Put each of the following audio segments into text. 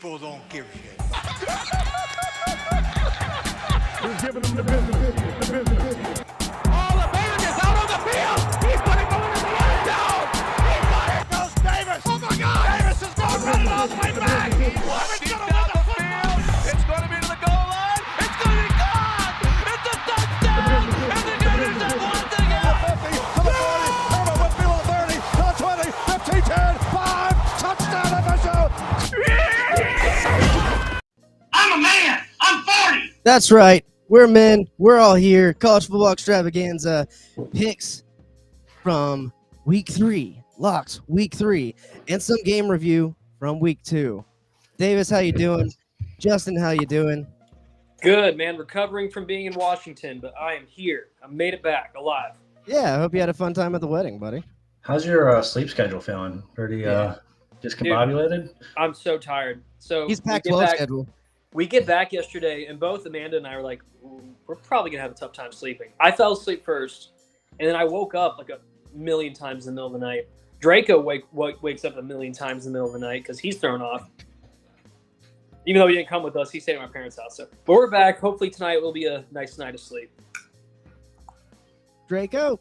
people don't give a shit. He's giving them the business. All the man is out on the field. He's going to go into the end zone. He got it. Goes Davis. Oh my God. Davis is going to run it all the way back. Deep down the field. It's going to be to the goal line. It's going to be gone. It's a touchdown. And the Gators have won the game. 50 to the 40. Herbert Whitfield to 30 to the 20. 15, 10, 5. Touchdown FSU. I'm a man. I'm 40. That's right. We're men. We're all here. College Football Extravaganza picks from week 3. Locks week 3. And some game review from week 2. Davis, how you doing? Justin, how you doing? Good, man. Recovering from being in Washington, but I am here. I made it back alive. Yeah, I hope you had a fun time at the wedding, buddy. How's your sleep schedule feeling? Pretty discombobulated? I'm so tired. So He's we get Pac-12 back- schedule. We get back yesterday, and both Amanda and I were like, we're probably going to have a tough time sleeping. I fell asleep first, and then I woke up like a million times in the middle of the night. Draco wakes up a million times in the middle of the night because he's thrown off. Even though he didn't come with us, he stayed at my parents' house. So, but we're back. Hopefully tonight will be a nice night of sleep. Draco.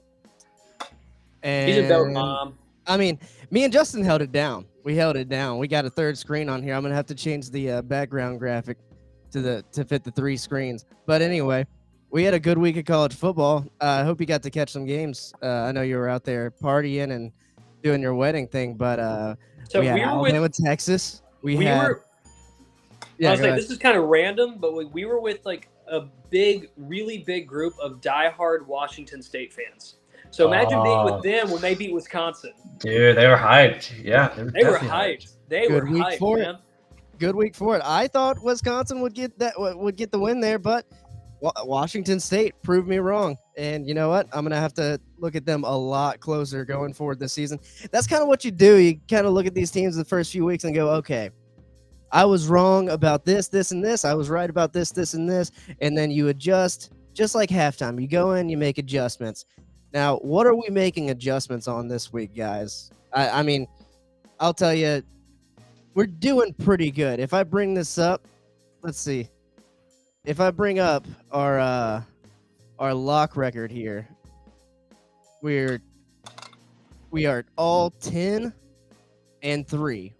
And He's a dope mom. I mean, me and Justin held it down. We held it down. We got a third screen on here. I'm gonna have to change the background graphic to fit the 3 screens. But anyway, we had a good week of college football. I hope you got to catch some games. I know you were out there partying and doing your wedding thing. But So we had we were Alabama, with Texas. we had. were. Yeah, I was go like, ahead. this is kind of random, but we were with like a really big group of diehard Washington State fans. So imagine being with them when they beat Wisconsin. Dude, they were hyped. Yeah, They were definitely hyped. They Good were week hyped, for it. man. Good week for it. I thought Wisconsin would get the win there, but Washington State proved me wrong. And you know what? I'm gonna have to look at them a lot closer going forward this season. That's kind of what you do. You kind of look at these teams the first few weeks and go, okay, I was wrong about this, and this. I was right about this, and this. And then you adjust, just like halftime. You go in, you make adjustments. Now, what are we making adjustments on this week, guys? I mean, I'll tell you, we're doing pretty good. If I bring this up, let's see. If I bring up our lock record here, we are all 10-3,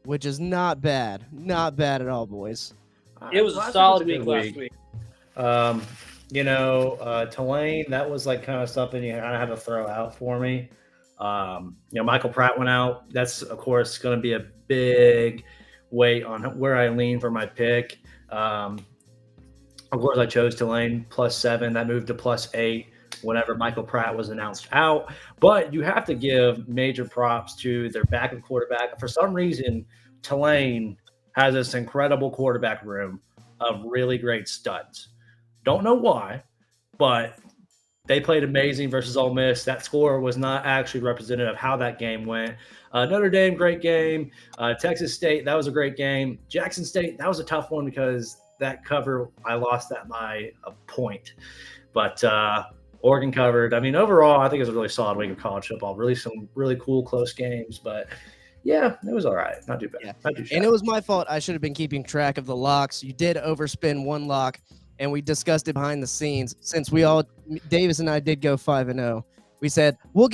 which is not bad. Not bad at all, boys. It was a solid week last week. Tulane, that was like kind of something you kind of had to throw out for me. Michael Pratt went out. That's, of course, going to be a big weight on where I lean for my pick. Of course, I chose Tulane +7. That moved to +8 whenever Michael Pratt was announced out. But you have to give major props to their backup quarterback. For some reason, Tulane has this incredible quarterback room of really great studs. Don't know why, but they played amazing versus Ole Miss. That score was not actually representative of how that game went. Notre Dame, great game. Texas State, that was a great game. Jackson State, that was a tough one because that cover, I lost that by a point. But Oregon covered. I mean, overall, I think it was a really solid week of college football. Really some really cool, close games. But, yeah, it was all right. Not too bad. Yeah. Not too shabby. And it was my fault. I should have been keeping track of the locks. You did overspin one lock, and we discussed it behind the scenes. Since Davis and I did go 5-0, we said we'll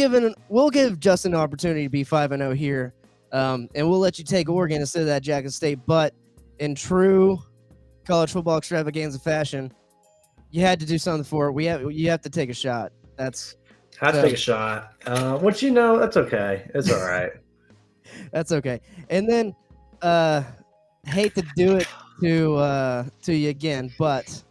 give Justin an opportunity to be 5-0 here, and we'll let you take Oregon instead of that Jackson State. But in true college football extravaganza fashion, you had to do something for it. You have to take a shot. That's Have to take a shot. That's okay. It's all right. That's okay. And then hate to do it to you again, but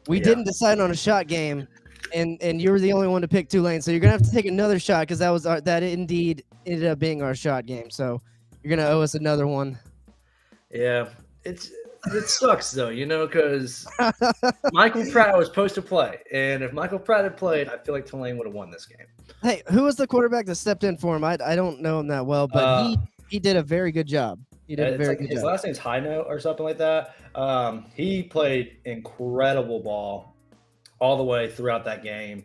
we didn't decide on a shot game, and you were the only one to pick Tulane, so you're gonna have to take another shot because that indeed ended up being our shot game. So you're gonna owe us another one. Yeah, it sucks though, because Michael Pratt was supposed to play, and if Michael Pratt had played, I feel like Tulane would have won this game. Hey, who was the quarterback that stepped in for him? I don't know him that well, but he did a very good job. He did a very good his job. last name's Highnote or something like that. He played incredible ball all the way throughout that game.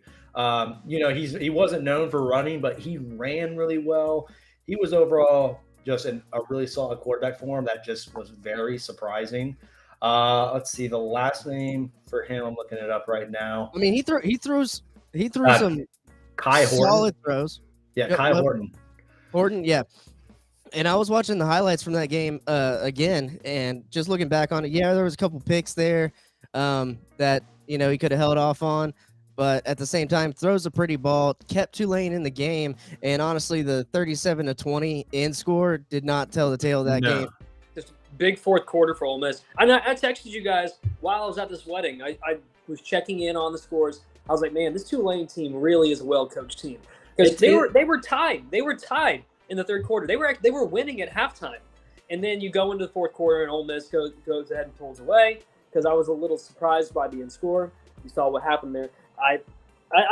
He wasn't known for running, but he ran really well. He was overall just a really solid quarterback for him. That just was very surprising. Let's see the last name for him. I'm looking it up right now. I mean, he threw some Kai Horton. solid throws. Yeah, Yep, Kai yep. Horton. Horton, yeah. And I was watching the highlights from that game again, and just looking back on it, yeah, there was a couple picks there that he could have held off on, but at the same time, throws a pretty ball, kept Tulane in the game, and honestly, the 37-20 end score did not tell the tale of that game. Just big fourth quarter for Ole Miss. I texted you guys while I was at this wedding. I was checking in on the scores. I was like, man, this Tulane team really is a well-coached team because they were tied. They were tied in the third quarter. They were winning at halftime, and then you go into the fourth quarter and Ole Miss goes ahead and pulls away. Because I was a little surprised by the end score. You saw what happened there. I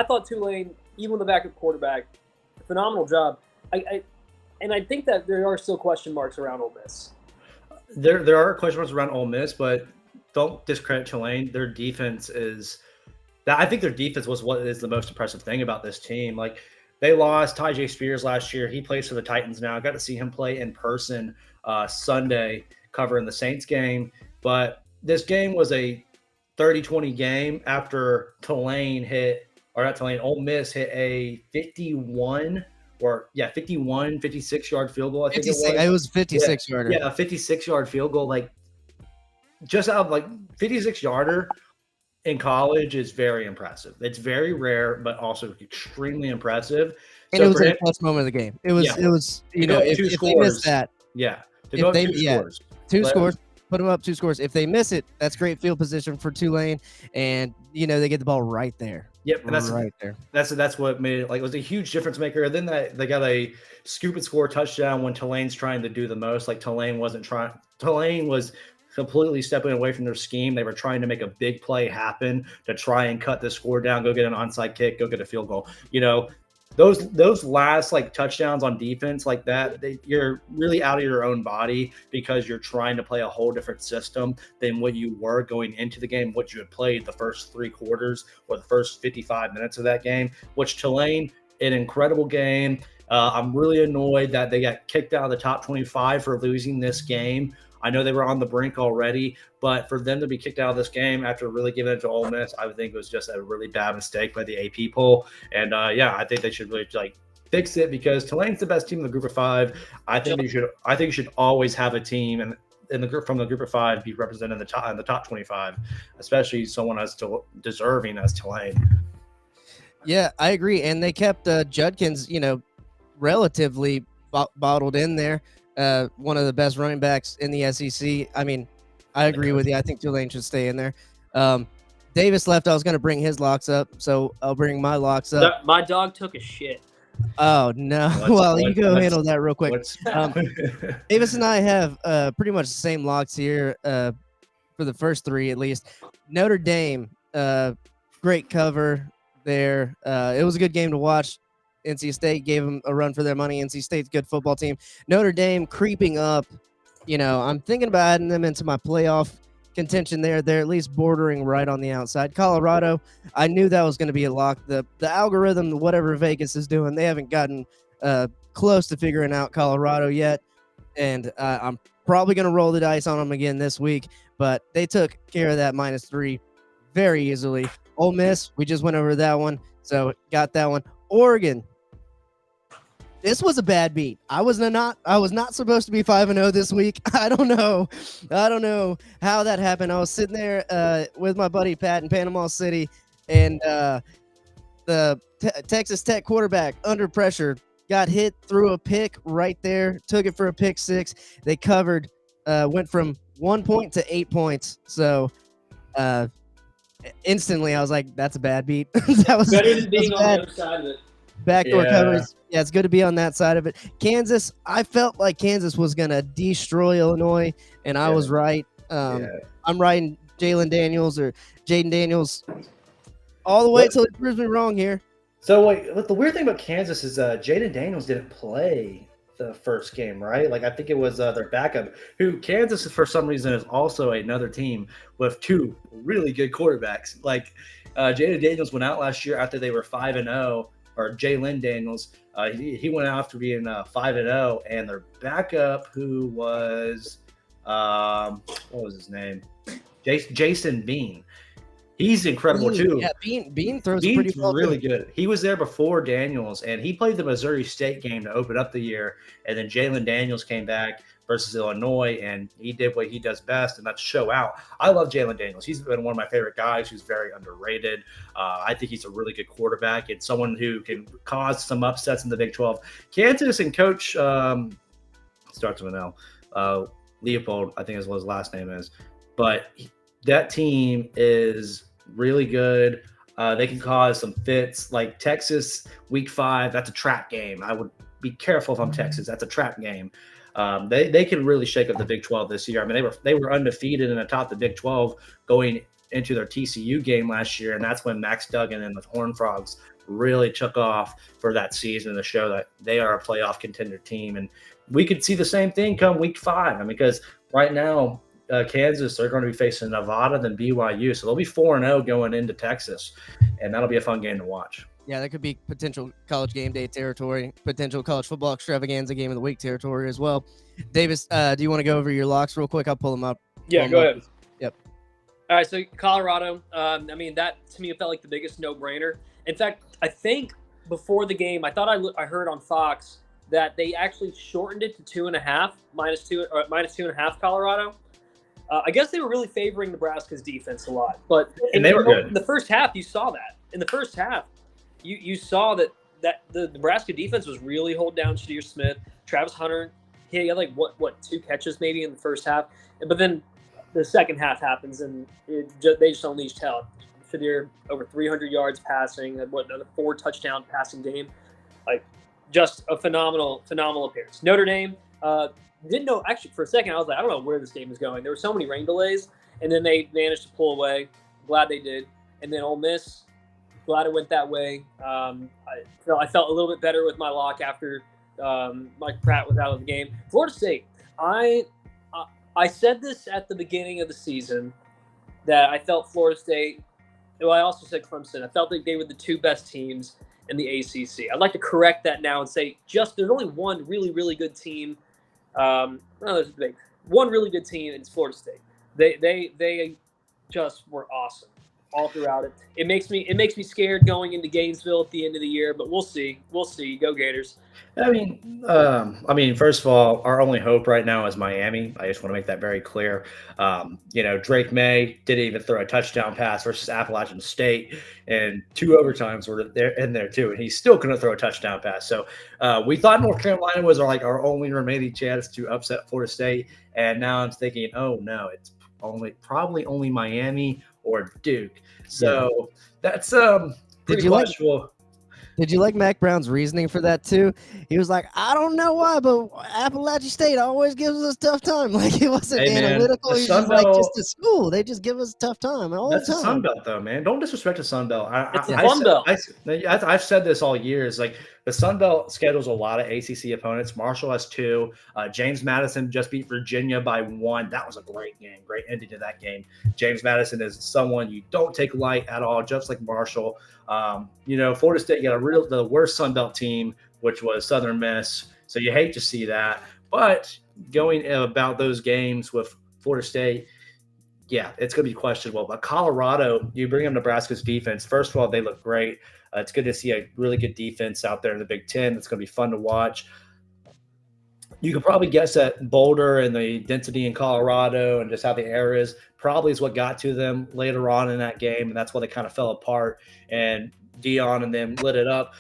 thought Tulane, even with the backup quarterback, phenomenal job. I think that there are still question marks around Ole Miss. There are question marks around Ole Miss, but don't discredit Tulane. Their defense I think their defense was what is the most impressive thing about this team. Like, they lost Tyjae Spears last year. He plays for the Titans now. I got to see him play in person Sunday covering the Saints game. But this game was a 30-20 game after Ole Miss hit a 56-yard field goal. I think it was 56-yarder. Yeah, a 56-yard field goal. Like, just out of 56-yarder in college is very impressive. It's very rare, but also extremely impressive. And it was a clutch moment of the game. It was if they missed that. Yeah. Two scores. Put them up 2 scores. If they miss it, that's great field position for Tulane, and they get the ball right there. Yep, and that's right there. That's what made it it was a huge difference maker. And then they got a scoop and score touchdown when Tulane's trying to do the most. Like, Tulane wasn't trying. Tulane was completely stepping away from their scheme. They were trying to make a big play happen to try and cut the score down, go get an onside kick, go get a field goal. Those last touchdowns on defense like that, you're really out of your own body because you're trying to play a whole different system than what you were going into the game, what you had played the first 3 quarters or the first 55 minutes of that game, which Tulane, an incredible game. I'm really annoyed that they got kicked out of the top 25 for losing this game. I know they were on the brink already, but for them to be kicked out of this game after really giving it to Ole Miss, I would think it was just a really bad mistake by the AP poll. And I think they should really fix it because Tulane's the best team in the group of 5. I think you should always have a team in the group from the group of 5 be represented in the top 25, especially someone as deserving as Tulane. Yeah, I agree. And they kept Judkins, relatively bottled in there. One of the best running backs in the SEC. I mean, I agree with you. I think Tulane should stay in there. Davis left. I was going to bring his locks up, so I'll bring my locks up. My dog took a shit. Oh, no. You go handle that real quick. Davis and I have pretty much the same locks here for the first 3 at least. Notre Dame, great cover there. It was a good game to watch. NC State gave them a run for their money. NC State's a good football team. Notre Dame creeping up. I'm thinking about adding them into my playoff contention there. They're at least bordering right on the outside. Colorado, I knew that was going to be a lock. The algorithm, whatever Vegas is doing, they haven't gotten close to figuring out Colorado yet. And I'm probably going to roll the dice on them again this week. But they took care of that -3 very easily. Ole Miss, we just went over that one. So got that one. Oregon. This was a bad beat. I was not supposed to be 5-0 this week. I don't know how that happened. I was sitting there with my buddy Pat in Panama City, and the Texas Tech quarterback under pressure got hit, threw a pick right there, took it for a pick 6. They covered, went from 1 point to 8 points. So instantly I was like, that's a bad beat. That was better than being on the other side of it. Backdoor covers. Yeah, it's good to be on that side of it. Kansas, I felt like Kansas was going to destroy Illinois, and I was right. I'm riding Jaden Daniels all the way until he proves me wrong here. So, the weird thing about Kansas is Jaden Daniels didn't play the first game, right? I think it was their backup, who Kansas, for some reason, is also another team with 2 really good quarterbacks. Jaden Daniels went out last year after they were 5-0. or Jalen Daniels. He went out after being 5-0, and their backup, who was what was his name? Jason Bean. He's incredible too. Yeah, Bean throws Bean's pretty well really too. good. He was there before Daniels, and he played the Missouri State game to open up the year. And then Jalen Daniels came back versus Illinois, and he did what he does best, and that's show out. I love Jalen Daniels. He's been one of my favorite guys. Who's very underrated. I think he's a really good quarterback and someone who can cause some upsets in the Big 12. Kansas and Coach starts with an L. Leopold, I think is what his last name is, but that team is really good. They can cause some fits. Like Texas, week 5, that's a trap game. I would be careful if I'm Texas. That's a trap game. They can really shake up the Big 12 this year. I mean, they were undefeated and atop the Big 12 going into their TCU game last year, and that's when Max Duggan and the Horned Frogs really took off for that season to show that they are a playoff contender team. And we could see the same thing come week 5. I mean, because right now, Kansas, they're going to be facing Nevada, then BYU. So they'll be 4-0 going into Texas, and that'll be a fun game to watch. Yeah, that could be potential college game day territory, potential college football extravaganza game of the week territory as well. Davis, do you want to go over your locks real quick? I'll pull them up. Yeah, go ahead. Yep. All right, so Colorado, I mean, that to me felt like the biggest no-brainer. In fact, I think before the game, I thought I heard on Fox that they actually shortened it to 2.5, minus 2.5 Colorado. I guess they were really favoring Nebraska's defense a lot, but they were good. In the first half, you saw that. In the first half, you saw that the Nebraska defense was really holding down Shadir Smith. Travis Hunter, he had like what 2 catches maybe in the first half, but then the second half happens and they just unleashed hell. Shadir over 300 yards passing, another 4 touchdown passing game, like just a phenomenal appearance. Notre Dame. Didn't know, actually, for a second, I was like, I don't know where this game is going. There were so many rain delays, and then they managed to pull away. Glad they did. And then Ole Miss, glad it went that way. I felt a little bit better with my lock after Mike Pratt was out of the game. Florida State, I said this at the beginning of the season that I felt Florida State, well, I also said Clemson. I felt like they were the 2 best teams in the ACC. I'd like to correct that now and say there's only one really, really good team. There's one really good team, and it's Florida State. They just were awesome all throughout it. It makes me scared going into Gainesville at the end of the year, but we'll see. Go Gators. I mean, first of all, our only hope right now is Miami. I just want to make that very clear. Drake May didn't even throw a touchdown pass versus Appalachian State, and 2 overtimes were in there too, and he still couldn't throw a touchdown pass. So we thought North Carolina was our only remaining chance to upset Florida State, and now I'm thinking, oh no, it's probably only Miami or Duke. So that's pretty questionable. Did you like Mac Brown's reasoning for that too? He was like, I don't know why, but Appalachian State always gives us a tough time. Like, it wasn't analytical. He's just like, just a school. They just give us a tough time all the time. That's the Sun Belt, though, man. Don't disrespect the Sun Belt. It's the Fun Belt. I've said this all year. Is like the Sun Belt schedules a lot of ACC opponents. Marshall has 2. James Madison just beat Virginia by 1. That was a great game. Great ending to that game. James Madison is someone you don't take light at all, just like Marshall. Florida State got the worst Sun Belt team, which was Southern Miss. So you hate to see that. But going about those games with Florida State, yeah, it's going to be questionable. But Colorado, you bring up Nebraska's defense. First of all, they look great. It's good to see a really good defense out there in the Big Ten. It's going to be fun to watch. You could probably guess that Boulder and the density in Colorado and just how the air is probably is what got to them later on in that game, and that's why they kind of fell apart. And Dion and them lit it up.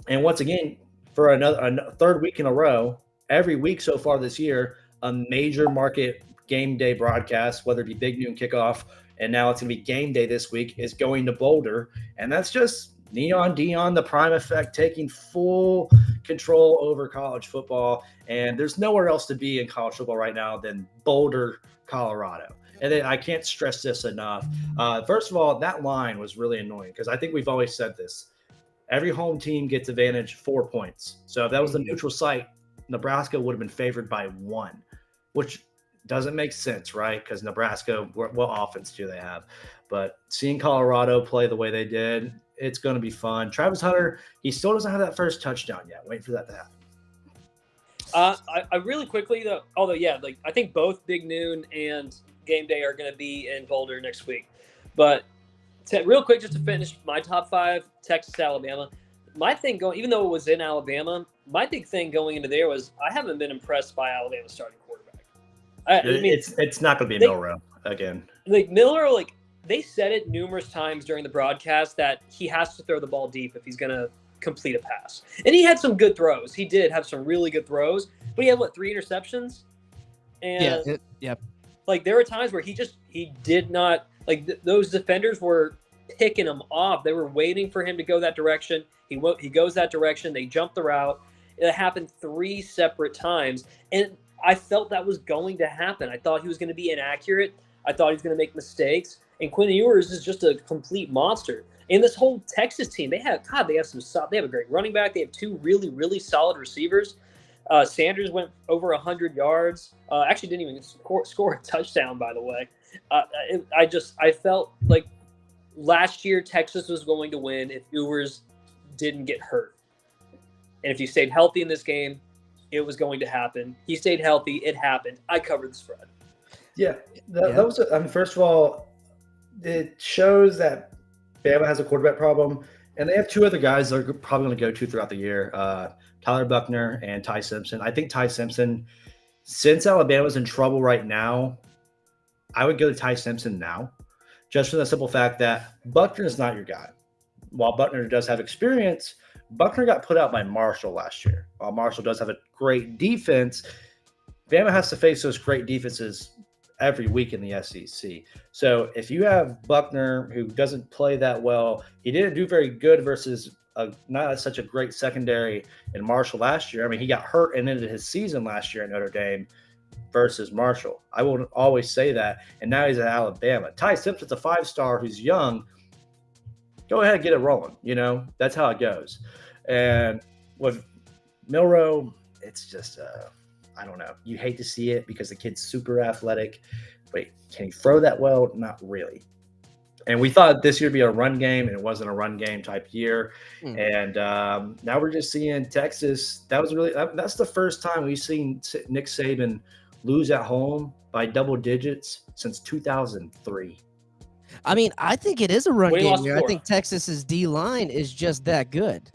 And once again, for a third week in a row, every week so far this year, a major market game day broadcast, whether it be Big Noon Kickoff, and now it's going to be game day this week, is going to Boulder. And that's just Neon Dion, the prime effect, taking full control over college football. And there's nowhere else to be in college football right now than Boulder, Colorado. And then I can't stress this enough. First of all, that line was really annoying because I think we've always said this. Every home team gets advantage 4 points. So if that was the neutral site, Nebraska would have been favored by 1, which Doesn't make sense, right? Because Nebraska, what offense do they have? But seeing Colorado play the way they did, it's going to be fun. Travis Hunter, he still doesn't have that first touchdown yet. Wait for that to happen. I really quickly though, although like I think both Big Noon and Game Day are going to be in Boulder next week. But real quick, just to finish my top 5, Texas, Alabama. My thing going, even though it was in Alabama, my big thing going into there was I haven't been impressed by Alabama's starting quarterback. I mean, it's not going to be Milroe again. Like Miller, like they said it numerous times during the broadcast that he has to throw the ball deep if he's going to complete a pass. And he had some good throws. He did have some really good throws, but he had 3 interceptions? And like there were times where he did not, like those defenders were picking him off. They were waiting for him to go that direction. He goes that direction. They jump the route. It happened 3 separate times. And I felt that was going to happen. I thought he was going to be inaccurate. I thought he was going to make mistakes. And Quinn Ewers is just a complete monster. And this whole Texas team, they have a great running back. They have 2 really, really solid receivers. Sanders went over 100 yards. Actually didn't even score a touchdown, by the way. I felt like last year Texas was going to win if Ewers didn't get hurt. And if he stayed healthy in this game, it was going to happen. He stayed healthy. It happened. I covered the spread. Yeah. That was, first of all, it shows that Bama has a quarterback problem, and they have 2 other guys they're probably going to go to throughout the year, Tyler Buckner and Ty Simpson. I think Ty Simpson, since Alabama's in trouble right now, I would go to Ty Simpson now, just for the simple fact that Buckner is not your guy. While Buckner does have experience, Buckner got put out by Marshall last year. While Marshall does have a great defense, Bama has to face those great defenses every week in the SEC. So if you have Buckner, who doesn't play that well, he didn't do very good versus not such a great secondary in Marshall last year. I mean, he got hurt and ended his season last year at Notre Dame versus Marshall. I will always say that. And now he's at Alabama. Ty Simpson's a 5-star who's young. Go ahead and get it rolling. That's how it goes. And with Milroe, it's just I don't know. You hate to see it because the kid's super athletic. But can he throw that well? Not really. And we thought this year would be a run game, and it wasn't a run game type year. And now we're just seeing Texas. That's the first time we've seen Nick Saban lose at home by double digits since 2003. I mean, I think it is a run game here. I 4. think Texas's D-line is just that good.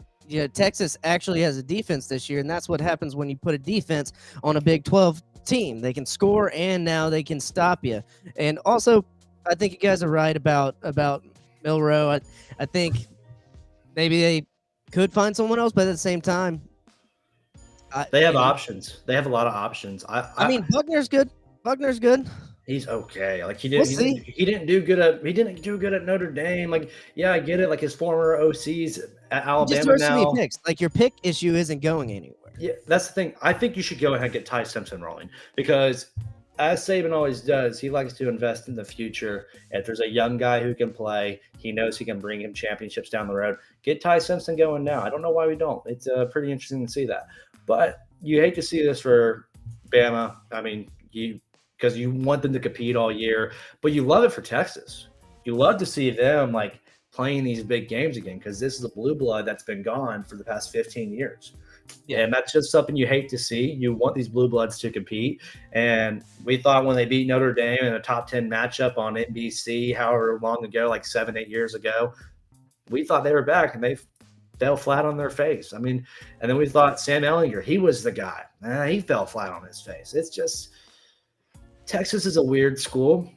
Texas actually has a defense this year, and that's what happens when you put a defense on a Big 12 team. They can score, and now they can stop you. And also, I think you guys are right about Milroe. I think maybe they could find someone else, but at the same time, they have options. They have a lot of options. I mean, Buckner's good. He's okay. Like he didn't do good at Notre Dame. Like, yeah, I get it. Like his former OCs at Alabama now. Picks. Like your pick issue isn't going anywhere. Yeah, that's the thing. I think you should go ahead and get Ty Simpson rolling because, as Saban always does, he likes to invest in the future. If there's a young guy who can play, he knows he can bring him championships down the road. Get Ty Simpson going now. I don't know why we don't. It's pretty interesting to see that. But you hate to see this for Bama. I mean, because you want them to compete all year, but you love it for Texas. You love to see them like playing these big games again because this is a blue blood that's been gone for the past 15 years. Yeah, and that's just something you hate to see. You want these blue bloods to compete. And we thought when they beat Notre Dame in a top 10 matchup on NBC, however long ago, like 7-8 years ago, we thought they were back and they fell flat on their face. I mean, and then we thought Sam Ehlinger, he was the guy. He fell flat on his face. It's just Texas is a weird school.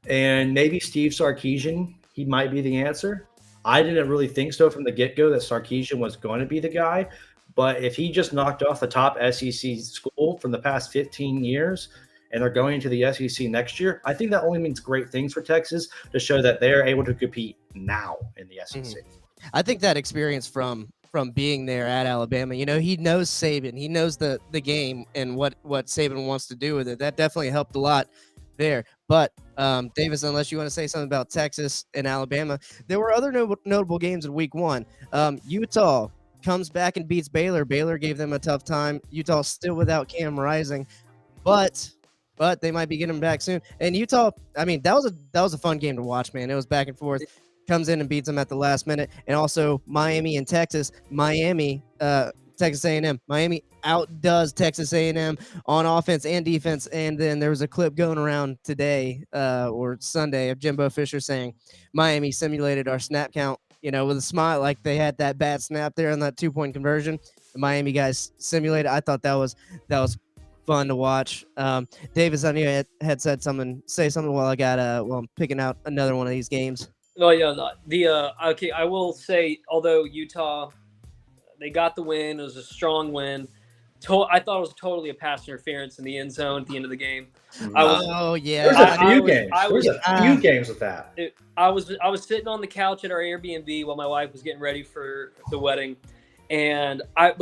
And maybe Steve Sarkisian, he might be the answer. I didn't really think so from the get-go that Sarkisian was going to be the guy. But if he just knocked off the top SEC school from the past 15 years and they're going to the SEC next year, I think that only means great things for Texas to show that they're able to compete now in the SEC. I think that experience from being there at Alabama, he knows Saban. He knows the game and what Saban wants to do with it. That definitely helped a lot there. But, Davis, unless you want to say something about Texas and Alabama, there were other notable games in week 1. Utah comes back and beats Baylor. Baylor gave them a tough time. Utah still without Cam Rising. But but they might be getting him back soon. And Utah, I mean, that was a fun game to watch, man. It was back and forth. Comes in and beats them at the last minute. And also Miami and Texas. Texas A&M. Miami outdoes Texas A&M on offense and defense. And then there was a clip going around today or Sunday of Jimbo Fisher saying Miami simulated our snap count, with a smile, like they had that bad snap there on that 2-point conversion. The Miami guys simulated. I thought that was fun to watch. Davis, I knew you had said something. Say something while I'm picking out another one of these games. Oh yeah, okay. I will say, although Utah, they got the win. It was a strong win. I thought it was totally a pass interference in the end zone at the end of the game. There's Yeah. a few games with that. I was sitting on the couch at our Airbnb while my wife was getting ready for the wedding, and I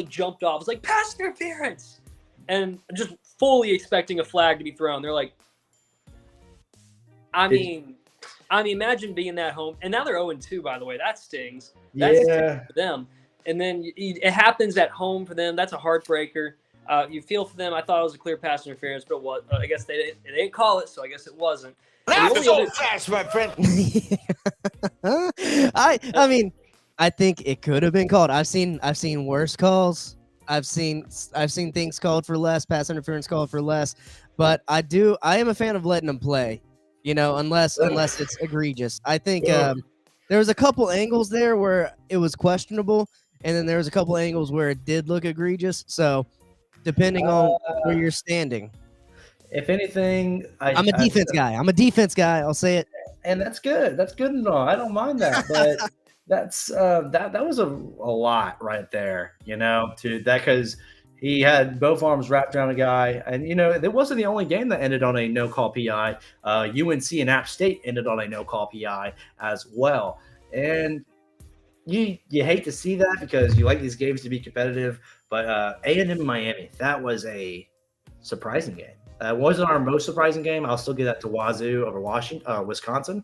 jumped off. I was like, pass interference, and just fully expecting a flag to be thrown. They're like, I mean, imagine being that home, and now they're 0-2. By the way, that stings. That stings for them. And then it happens at home for them. That's a heartbreaker. You feel for them. I thought it was a clear pass interference, but what? I guess they didn't call it, so I guess it wasn't. That was so fast, my friend. I mean, I think it could have been called. I've seen worse calls. I've seen things called for less, pass interference called for less. But I am a fan of letting them play, unless it's egregious. I think there was a couple angles there where it was questionable, and then there was a couple angles where it did look egregious. So depending on where you're standing. If anything, I'm a defense guy. I'll say it. And that's good. That's good and all. I don't mind that, but that's that was a lot right there, because he had both arms wrapped around a guy, and it wasn't the only game that ended on a no call PI. UNC and App State ended on a no call PI as well, and you hate to see that because you like these games to be competitive. But A&M and Miami, that was a surprising game. It wasn't our most surprising game. I'll still give that to Wazoo over Wisconsin.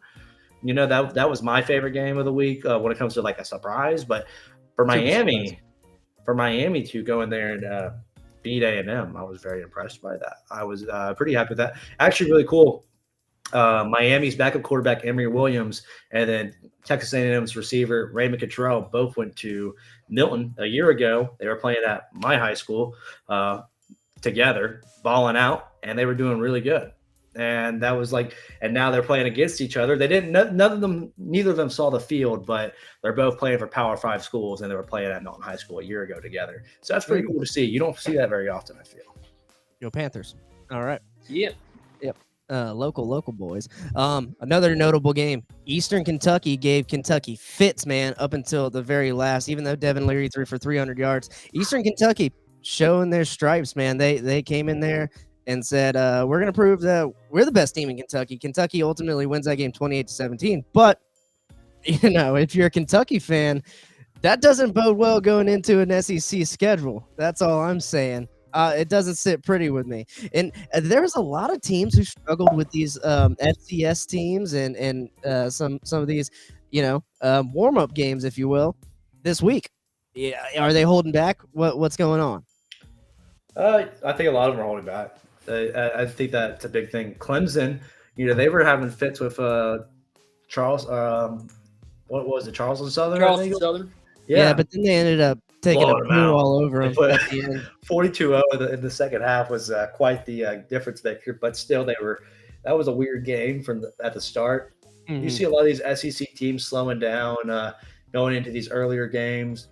That was my favorite game of the week when it comes to like a surprise. But for Miami to go in there and beat A&M, I was very impressed by that. I was pretty happy with that. Actually, really cool. Miami's backup quarterback Emory Williams and then Texas A&M's receiver Ray McCutcheon both went to Milton a year ago. They were playing at my high school together, balling out, and they were doing really good. And that was and now they're playing against each other. They didn't, neither of them saw the field, but they're both playing for Power 5 schools, and they were playing at Milton High School a year ago together. So that's pretty cool to see. You don't see that very often, I feel. Yo, Panthers. All right. Yeah. Yep. Local boys. Another notable game. Eastern Kentucky gave Kentucky fits, man, up until the very last, even though Devin Leary threw for 300 yards. Eastern Kentucky showing their stripes, man. They came in there and said, we're going to prove that we're the best team in Kentucky. Kentucky ultimately wins that game 28-17. But, if you're a Kentucky fan, that doesn't bode well going into an SEC schedule. That's all I'm saying. It doesn't sit pretty with me. And there was a lot of teams who struggled with these FCS teams and some of these, warm-up games, if you will, this week. Yeah, are they holding back? What's going on? I think a lot of them are holding back. I think that's a big thing. Clemson, they were having fits with Charles. What was it? Charleston Southern. Charleston Southern. Yeah, but then they ended up taking a poo all over them. 42-0 in the second half was quite the difference maker. But still, that was a weird game at the start. Mm-hmm. You see a lot of these SEC teams slowing down, going into these earlier games.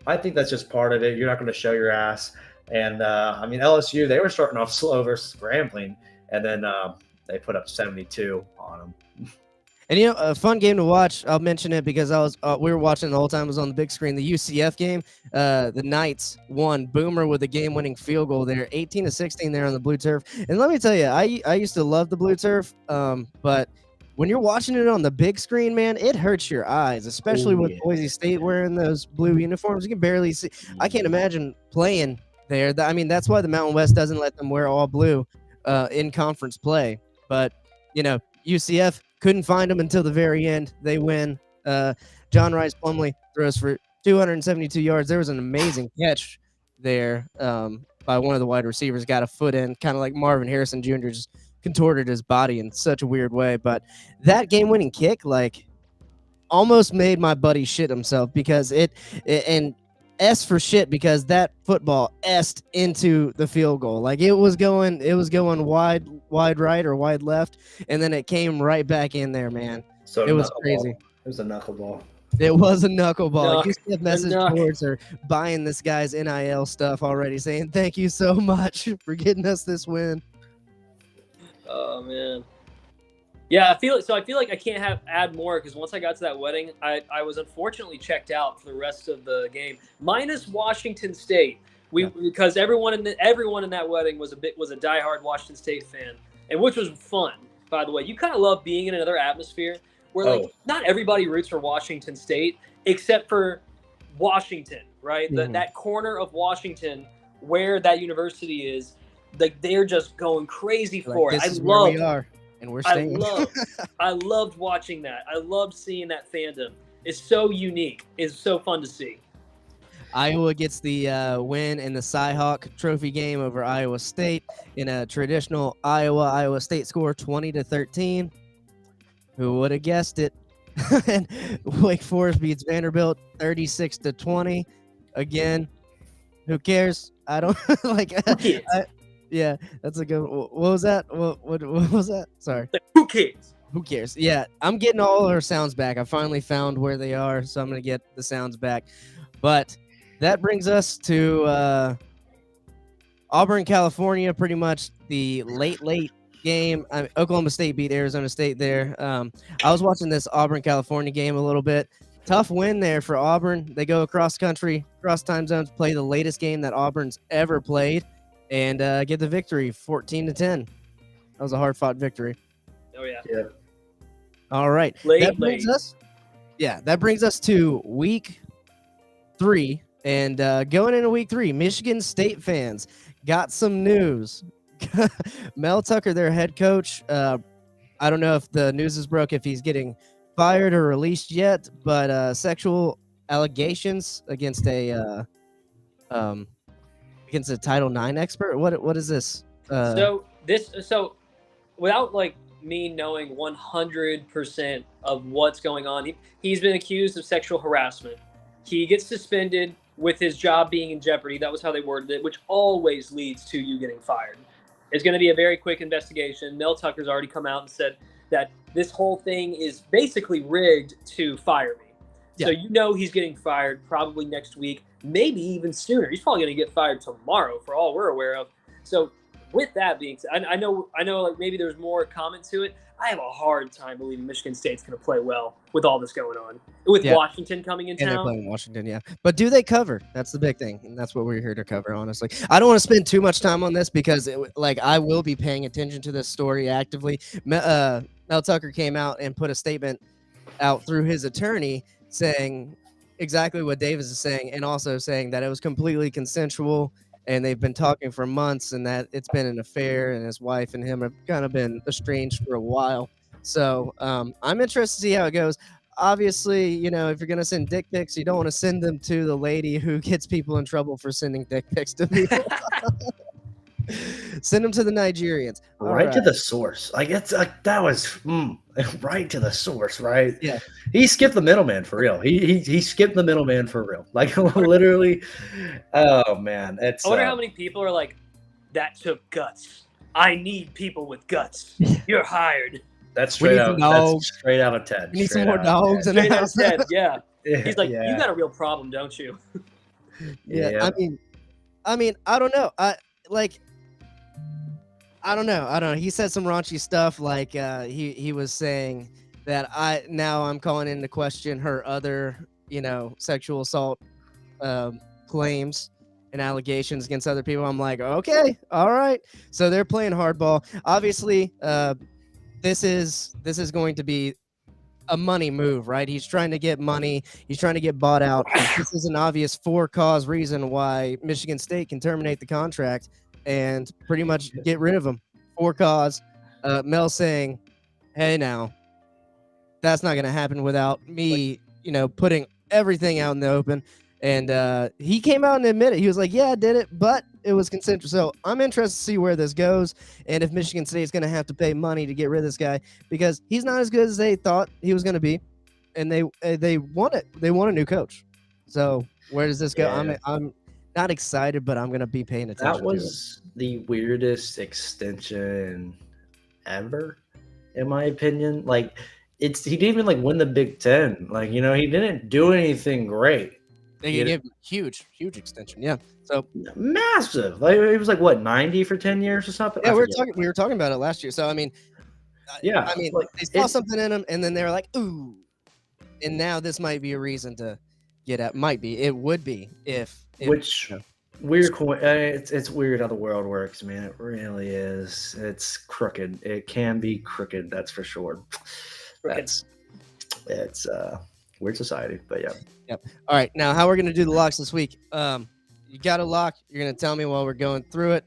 I think that's just part of it. You're not going to show your ass. And LSU, they were starting off slow versus Grambling, and then they put up 72 on them. And a fun game to watch. I'll mention it because we were watching the whole time. It was on the big screen. The UCF game, the Knights won. Boomer with a game-winning field goal there, 18-16 there on the blue turf. And let me tell you, I used to love the blue turf, but when you're watching it on the big screen, man, it hurts your eyes, especially with Boise State wearing those blue uniforms. You can barely see. I can't imagine playing there. That's why the Mountain West doesn't let them wear all blue in conference play. But, UCF couldn't find them until the very end. They win. John Rice Plumlee throws for 272 yards. There was an amazing catch there by one of the wide receivers, got a foot in, kind of like Marvin Harrison Jr. just contorted his body in such a weird way. But that game-winning kick, like, almost made my buddy shit himself because it and S for shit because that football S'd into the field goal. Like it was going wide right or wide left, and then it came right back in there, man. So it was crazy. It was a knuckleball. It was a knuckleball. You see a message knuck. boards are buying this guy's NIL stuff already, saying thank you so much for getting us this win. Oh man. Yeah, I feel like I can't add more because once I got to that wedding, I was unfortunately checked out for the rest of the game, minus Washington State. Because everyone in that wedding was a diehard Washington State fan, and which was fun, by the way. You kind of love being in another atmosphere where like not everybody roots for Washington State except for Washington, right? Mm-hmm. That corner of Washington where that university is, like they're just going crazy for it. Where we are. And we're staying. I loved watching that. I loved seeing that fandom. It's so unique. It's so fun to see. Iowa gets the win in the Cy-Hawk Trophy game over Iowa State in a traditional Iowa State score, 20-13. Who would have guessed it? And Wake Forest beats Vanderbilt 36-20. Again, who cares? I don't like. Who cares? Yeah, that's a good. What was that? What was that? Sorry. Who cares? Who cares? Yeah, I'm getting all our sounds back. I finally found where they are, so I'm gonna get the sounds back. But that brings us to Auburn, California. Pretty much the late game. Oklahoma State beat Arizona State there. I was watching this Auburn, California game a little bit. Tough win there for Auburn. They go across country, cross time zones, play the latest game that Auburn's ever played. And get the victory, 14-10. That was a hard-fought victory. Oh yeah. Yeah. All right. That brings us to week 3. And going into week 3, Michigan State fans got some news. Mel Tucker, their head coach, I don't know if the news is broke, if he's getting fired or released yet, but sexual allegations against a Title IX expert? What is this? So without like me knowing 100% of what's going on, he's been accused of sexual harassment. He gets suspended with his job being in jeopardy. That was how they worded it, which always leads to you getting fired. It's going to be a very quick investigation. Mel Tucker's already come out and said that this whole thing is basically rigged to fire me. Yeah. So he's getting fired probably next week, maybe even sooner. He's probably going to get fired tomorrow for all we're aware of. So with that being said, I know like maybe there's more comment to it. I have a hard time believing Michigan State's going to play well with all this going on. With Washington coming in town. And they're playing Washington, yeah. But do they cover? That's the big thing. And that's what we're here to cover, honestly. I don't want to spend too much time on this because I will be paying attention to this story actively. Mel Tucker came out and put a statement out through his attorney saying exactly what Davis is saying, and also saying that it was completely consensual and they've been talking for months and that it's been an affair and his wife and him have kind of been estranged for a while. So I'm interested to see how it goes. Obviously, if you're going to send dick pics, you don't want to send them to the lady who gets people in trouble for sending dick pics to people. Send them to the Nigerians. Right to the source. Like that was right to the source, right? Yeah. He skipped the middleman for real. He skipped the middleman for real. Like literally. Oh man, I wonder how many people are like, that took guts. I need people with guts. You're hired. That's straight out. That's straight out of 10. We need some more dogs in the house. Yeah. He's like, you got a real problem, don't you? Yeah. I mean, I don't know. I don't know. He said some raunchy stuff like he was saying that I'm calling into question her other, sexual assault claims and allegations against other people. I'm like, okay, all right. So they're playing hardball. Obviously, this is going to be a money move, right? He's trying to get money. He's trying to get bought out. This is an obvious for-cause reason why Michigan State can terminate the contract and pretty much get rid of him for cause. Mel saying, hey, now, that's not going to happen without me, putting everything out in the open. And he came out and admitted, he was like, yeah, I did it, but it was consensual. So I'm interested to see where this goes and if Michigan State's going to have to pay money to get rid of this guy because he's not as good as they thought he was going to be. And they want it. They want a new coach. So where does this go? Yeah. I'm not excited, but I'm going to be paying attention That was the weirdest extension ever, in my opinion. Like, he didn't even like win the Big Ten. Like, he didn't do anything great. They gave him huge extension. Yeah. So massive. Like it was like what 90 for 10 years or something. Yeah, we were talking about it last year. So I mean, they saw something in him, and then they were like, ooh. And now this might be a reason to get out. Might be. It would be if weird. It's weird how the world works, man. It really is. It's crooked. It can be crooked. That's for sure. It's weird society, but yeah. Yep. All right. Now, how we're going to do the locks this week. You got a lock. You're going to tell me while we're going through it.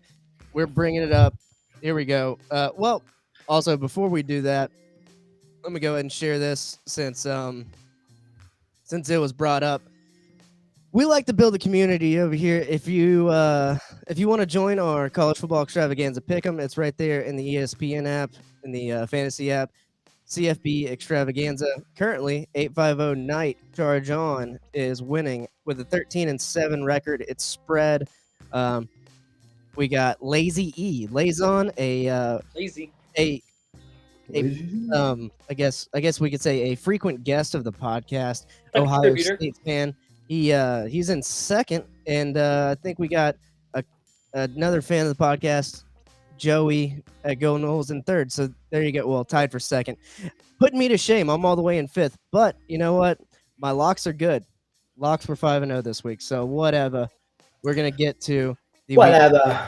We're bringing it up. Here we go. Well, also, before we do that, let me go ahead and share this since it was brought up. We like to build a community over here. If you want to join our college football extravaganza pick'em, it's right there in the ESPN app, in the fantasy app. CFB Extravaganza. Currently, 850 Knight Charge On is winning with a 13-7 record. It's spread. We got Lazy E. Lazon, I guess we could say a frequent guest of the podcast, Ohio State fan. He's in second, and I think we got another fan of the podcast, Joey at Go Knowles in third. So there you go. Well, tied for second. Putting me to shame. I'm all the way in fifth. But you know what? My locks are good. Locks were 5-0 this week. So whatever. We're gonna get to the whatever.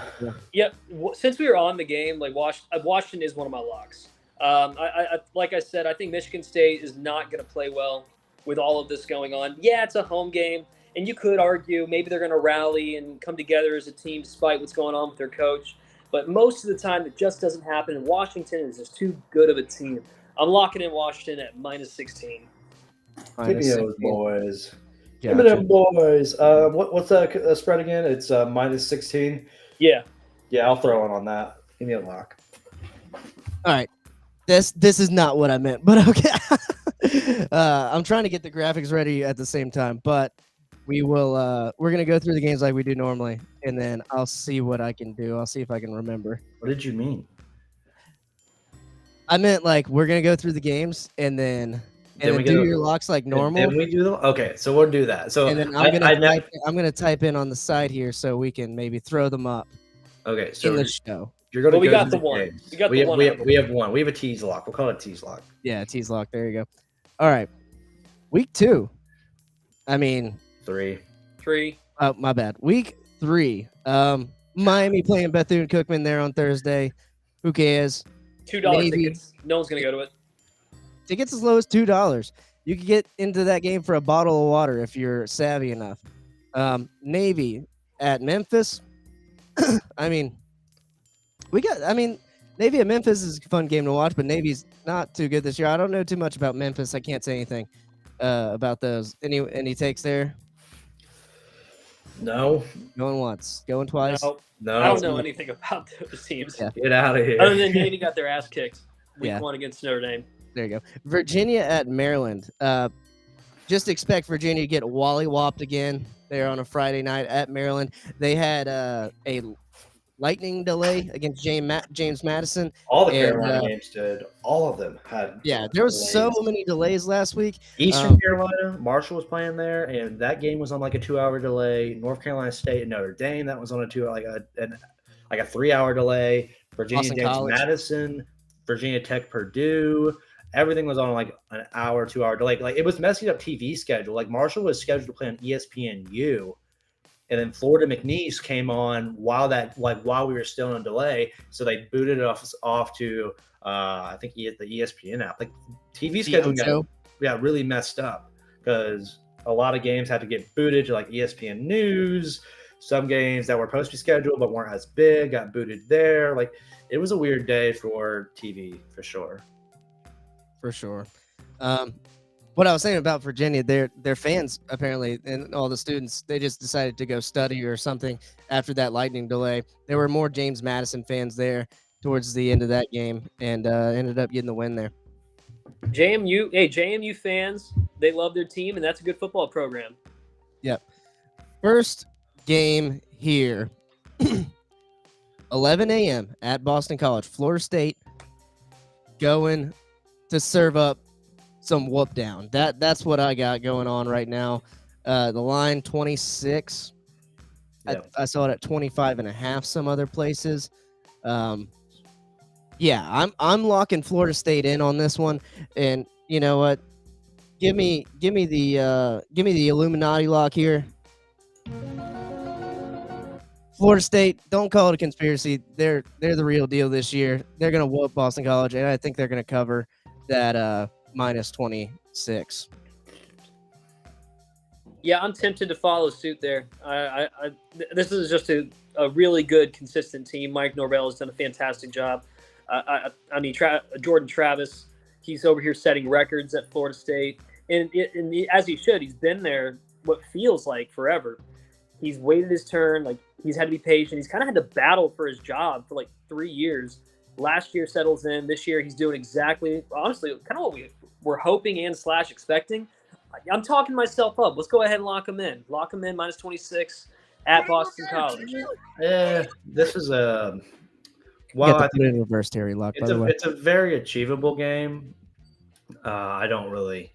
Yep. Since we were on the game, like Washington is one of my locks. I like I said, I think Michigan State is not going to play well with all of this going on. Yeah, it's a home game, and you could argue maybe they're going to rally and come together as a team despite what's going on with their coach. But most of the time, it just doesn't happen. And Washington is just too good of a team. I'm locking in Washington at -16. Give me those boys. Give me them boys. What's the spread again? It's -16. Yeah. Yeah, I'll throw on that. Give me a lock. All right. This is not what I meant, but okay. I'm trying to get the graphics ready at the same time, but we're gonna go through the games like we do normally, and then I'll see what I can do. I'll see if I can remember. What did you mean? I meant like we're gonna go through the games and then we do your locks like normal. And we do okay, so we'll do that. So and then I'm gonna type in on the side here so we can maybe throw them up. Okay, so in the show. You're gonna. We got the one. We have one. We have a tease lock. We'll call it a tease lock. Yeah, tease lock. There you go. All right. Week 2. I mean 3. Oh, my bad. Week 3. Miami playing Bethune-Cookman there on Thursday. Who cares? $2 tickets. No one's gonna go to it. Tickets as low as $2. You can get into that game for a bottle of water if you're savvy enough. Navy at Memphis. Navy at Memphis is a fun game to watch, but Navy's not too good this year. I don't know too much about Memphis. I can't say anything about those. Any takes there? No. Going once, going twice. No. I don't know anything about those teams. Yeah. Get out of here. Other than Navy got their ass kicked week 1 against Notre Dame. There you go. Virginia at Maryland. Just expect Virginia to get wally-whopped again there on a Friday night at Maryland. They had a lightning delay against James Madison. All the Carolina games did. All of them had. Yeah, there was so many delays last week. Eastern Carolina, Marshall was playing there, and that game was on like a 2-hour delay. North Carolina State and Notre Dame, that was on a 3-hour delay. Virginia James Madison, Virginia Tech Purdue. Everything was on like an hour, 2-hour delay. Like it was messing up TV schedule. Like Marshall was scheduled to play on ESPNU. And then Florida McNeese came on while we were still in delay. So they booted it off to I think the ESPN app. Like TV schedule got really messed up because a lot of games had to get booted to like ESPN News. Some games that were supposed to be scheduled but weren't as big got booted there. Like it was a weird day for TV for sure. For sure. what I was saying about Virginia, their fans apparently, and all the students, they just decided to go study or something after that lightning delay. There were more James Madison fans there towards the end of that game, and ended up getting the win there. JMU fans, they love their team, and that's a good football program. Yep. First game here, 11 a.m. at Boston College. Florida State going to serve up some whoop down. That's what I got going on right now. The line 26. Yep. I saw it at 25.5 some other places. Yeah, I'm locking Florida State in on this one. And you know what? Give me the Illuminati lock here. Florida State, don't call it a conspiracy. They're the real deal this year. They're gonna whoop Boston College, and I think they're gonna cover that minus 26. Yeah, I'm tempted to follow suit there. This is just a really good, consistent team. Mike Norvell has done a fantastic job. Jordan Travis, he's over here setting records at Florida State, and as he should. He's been there what feels like forever. He's waited his turn. Like, he's had to be patient. He's kind of had to battle for his job for like 3 years. Last year settles in. This year he's doing exactly, honestly, kind of what we were hoping and / expecting. I'm talking myself up. Let's go ahead and lock him in. Lock him in minus 26 at Boston College. Yeah, this is a I think in reverse Terry lock. It's a very achievable game. I don't really.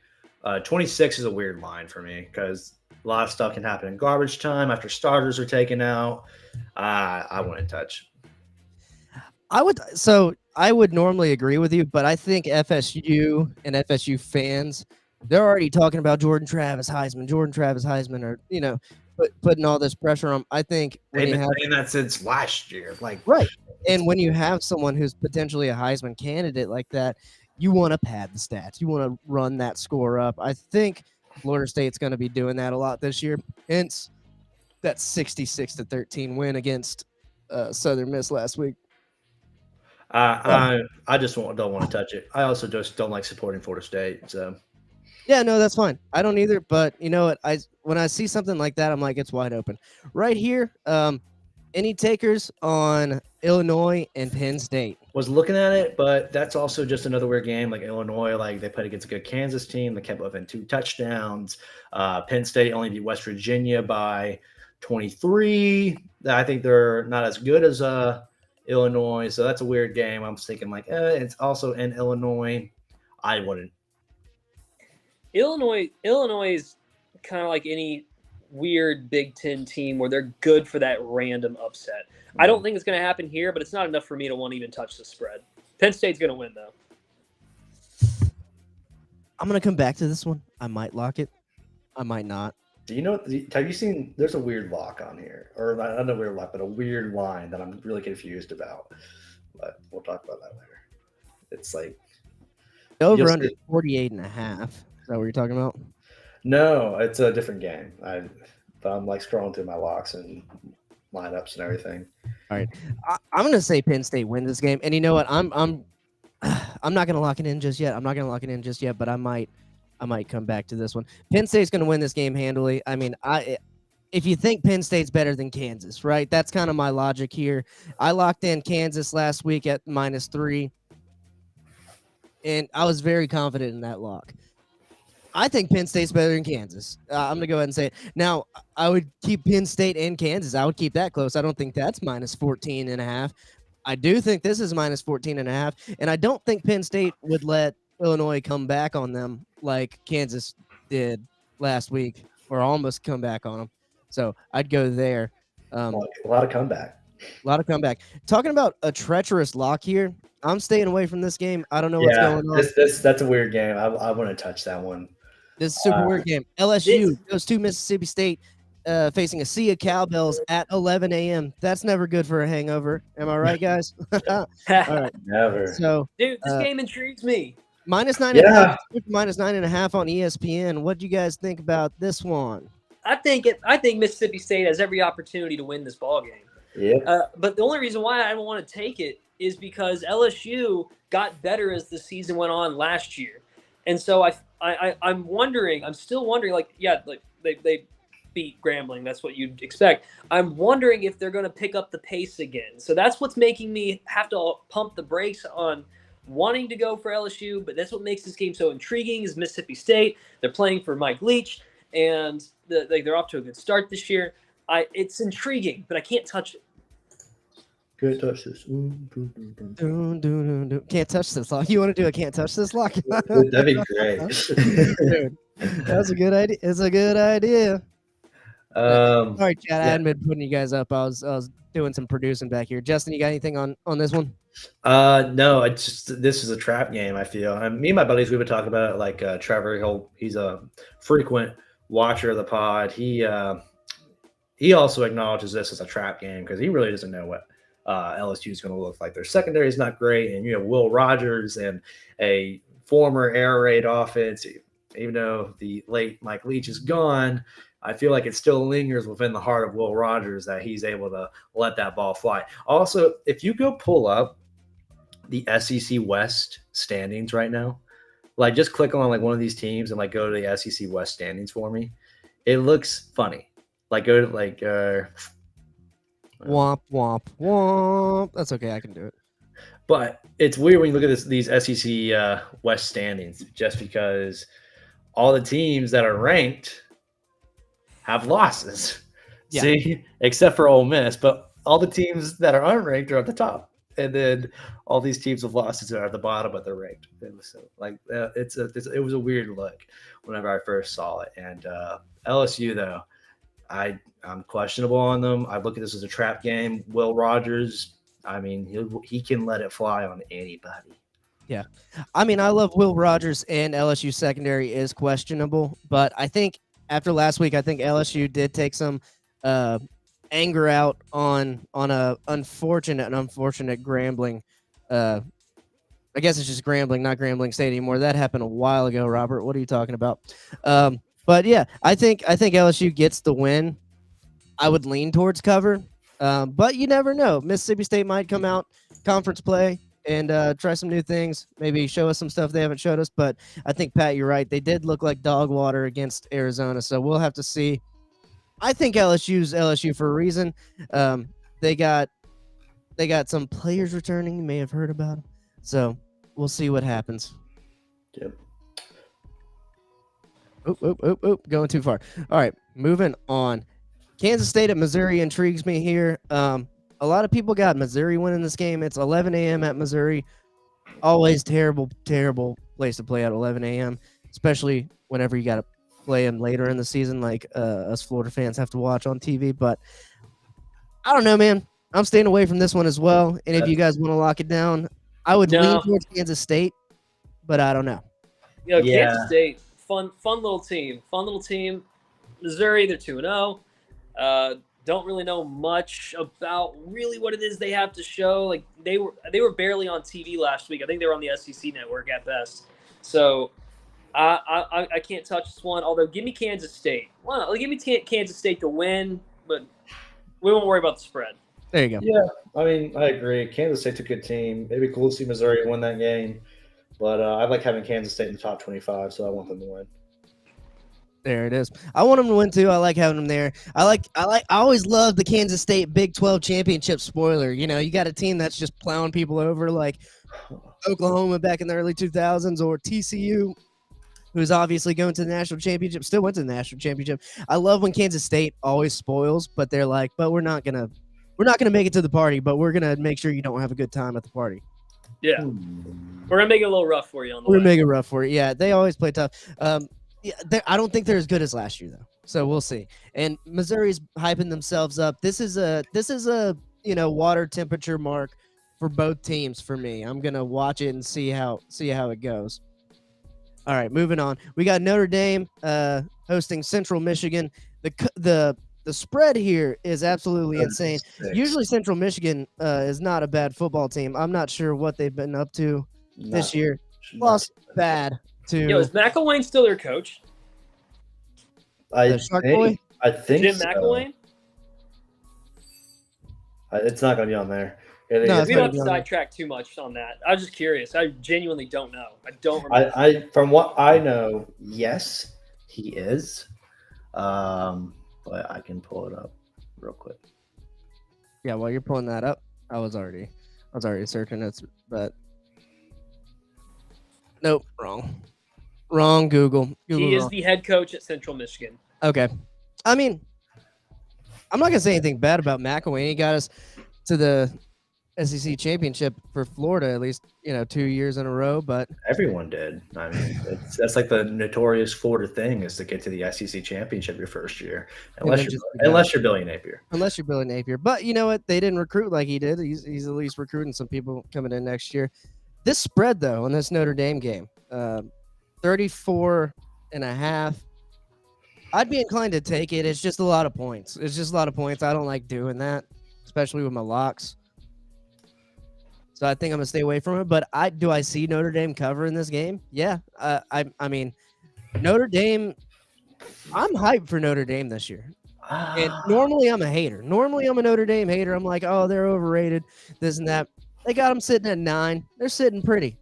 26 is a weird line for me because a lot of stuff can happen in garbage time after starters are taken out. I wouldn't touch. I would normally agree with you, but I think FSU and FSU fans, they're already talking about Jordan Travis Heisman, or putting all this pressure on. I think they've been saying that since last year, right. And when you have someone who's potentially a Heisman candidate like that, you want to pad the stats. You want to run that score up. I think Florida State's going to be doing that a lot this year. Hence that 66-13 win against Southern Miss last week. I just don't want to touch it. I also just don't like supporting Florida State. So yeah, no, that's fine. I don't either. But you know what? When I see something like that, I'm like, it's wide open. Right here, any takers on Illinois and Penn State? Was looking at it, but that's also just another weird game. Like Illinois, like they played against a good Kansas team. They kept within 2 touchdowns. Penn State only beat West Virginia by 23. I think they're not as good as Illinois, so that's a weird game. I'm thinking like, it's also in Illinois. I wouldn't. Illinois is kind of like any weird Big Ten team where they're good for that random upset. I don't think it's going to happen here, but it's not enough for me to want to even touch the spread. Penn State's going to win, though. I'm going to come back to this one. I might lock it. I might not. Do you know? Have you seen? There's a weird lock on here, or not a weird lock, but a weird line that I'm really confused about. But we'll talk about that later. It's like over under 48.5. Is that what you're talking about? No, it's a different game. I'm like scrolling through my locks and lineups and everything. All right, I'm gonna say Penn State wins this game, and you know what? I'm not gonna lock it in just yet. But I might come back to this one. Penn State's gonna win this game handily. I mean, if you think Penn State's better than Kansas, right? That's kind of my logic here. I locked in Kansas last week at -3, and I was very confident in that lock. I think Penn State's better than Kansas. I'm going to go ahead and say it. Now, I would keep Penn State and Kansas. I would keep that close. I don't think that's -14.5. I do think this is -14.5, and I don't think Penn State would let Illinois come back on them like Kansas did last week, or almost come back on them. So I'd go there. A lot of comeback. Talking about a treacherous lock here, I'm staying away from this game. I don't know what's going on. That's a weird game. I wouldn't touch that one. This is a super weird game. LSU goes to Mississippi State, facing a sea of cowbells at 11 a.m. That's never good for a hangover. Am I right, guys? All right. Never. So, dude, this game intrigues me. -9.5, -9.5 on ESPN. What do you guys think about this one? I think Mississippi State has every opportunity to win this ball game. Yeah. But the only reason why I don't want to take it is because LSU got better as the season went on last year. And so I'm wondering. I'm still wondering. Like, yeah, like they beat Grambling. That's what you'd expect. I'm wondering if they're going to pick up the pace again. So that's what's making me have to pump the brakes on wanting to go for LSU. But that's what makes this game so intriguing. Is Mississippi State? They're playing for Mike Leach, and they're off to a good start this year. It's intriguing, but I can't touch it. Can't touch this. Can't touch this lock. You want to do a can't touch this lock? That'd be great. Dude, that's a good idea. It's a good idea. Sorry, Chad. I hadn't been putting you guys up. I was doing some producing back here. Justin, you got anything on this one? No, this is a trap game. I feel. Me and my buddies, we would talk about it. Like Trevor, he's a frequent watcher of the pod. He also acknowledges this as a trap game because he really doesn't know what LSU is going to look like. Their secondary is not great, and you have Will Rogers and a former air raid offense. Even though the late Mike Leach is gone, I feel like it still lingers within the heart of Will Rogers that he's able to let that ball fly. Also, if you go pull up the SEC West standings right now, like just click on like one of these teams and like go to the SEC West standings for me. It looks funny. Like go to like womp womp womp. That's okay. I can do it. But it's weird when you look at these SEC West standings, just because all the teams that are ranked have losses. Yeah. See, except for Ole Miss, but all the teams that are unranked are at the top, and then all these teams with losses are at the bottom, but they're ranked. It was it was a weird look whenever I first saw it. And LSU though, I'm questionable on them. I look at this as a trap game. Will Rogers, I mean, he can let it fly on anybody. Yeah. I mean, I love Will Rogers, and LSU secondary is questionable, but I think after last week, I think LSU did take some anger out on a unfortunate Grambling. I guess it's just Grambling, not Grambling State anymore. That happened a while ago, Robert. What are you talking about? But yeah, I think LSU gets the win. I would lean towards cover, but you never know. Mississippi State might come out conference play and try some new things, maybe show us some stuff they haven't showed us. But I think, Pat, you're right. They did look like dog water against Arizona, so we'll have to see. I think LSU's LSU for a reason. They got some players returning. You may have heard about them, so we'll see what happens. Yep. Oop, going too far. All right, moving on. Kansas State at Missouri intrigues me here. A lot of people got Missouri winning this game. It's 11 a.m. at Missouri. Always terrible place to play at 11 a.m., especially whenever you got to play them later in the season like us Florida fans have to watch on TV. But I don't know, man. I'm staying away from this one as well. And if you guys want to lock it down, I would lean towards Kansas State, but I don't know. Yeah. Kansas State, fun little team. Missouri, they're 2-0. Don't really know much about really what it is they have to show. Like they were barely on TV last week. I think they were on the SEC network at best. So I can't touch this one. Although give me Kansas State. Well, give me Kansas State to win, but we won't worry about the spread. There you go. Yeah, I mean, I agree. Kansas State's a good team. Maybe cool to see Missouri win that game, but I like having Kansas State in the top 25, so I want them to win. There it is. I want them to win too. I like having them there. I always love the Kansas State Big 12 championship spoiler. You know, you got a team that's just plowing people over like Oklahoma back in the early 2000s, or TCU, who's obviously going to the national championship, still went to the national championship. I love when Kansas State always spoils, but they're like, but we're not gonna make it to the party, but we're gonna make sure you don't have a good time at the party. Yeah, we're gonna make it a little rough for you on the way. We're gonna make it rough for you. Yeah, they always play tough. Yeah, I don't think they're as good as last year though. So we'll see. And Missouri's hyping themselves up. This is a water temperature mark for both teams for me. I'm gonna watch it and see how it goes. All right, moving on. We got Notre Dame hosting Central Michigan. The spread here is absolutely insane. Usually Central Michigan is not a bad football team. I'm not sure what they've been up to this year. Lost bad. Is McElwain still their coach? I think Jim so. McElwain? It's not going to be on there. It No, is. We don't have be to on there. sidetrack too much on that. I was just curious. I genuinely don't know. I don't remember. I from what I know, yes, he is. But I can pull it up real quick. Yeah, while you're pulling that up, I was already searching it, but nope, wrong. Google He is wrong. the head coach at Central Michigan. Okay, I mean, I'm not gonna say anything bad about McElwain. He got us to the SEC championship for Florida, at least 2 years in a row. But Everyone did. I mean, that's like the notorious Florida thing is to get to the SEC championship your first year, unless you're Billy Napier. Unless you're Billy Napier. But you know what? They didn't recruit like he did. He's at least recruiting some people coming in next year. This spread, though, in this Notre Dame game, 34.5. I'd be inclined to take it. It's just a lot of points. I don't like doing that, especially with my locks. So I think I'm going to stay away from it. But do I see Notre Dame cover in this game? Yeah. I mean, Notre Dame, I'm hyped for Notre Dame this year. And normally I'm a hater. Normally I'm a Notre Dame hater. I'm like, oh, they're overrated, this and that. They got them sitting at 9. They're sitting pretty.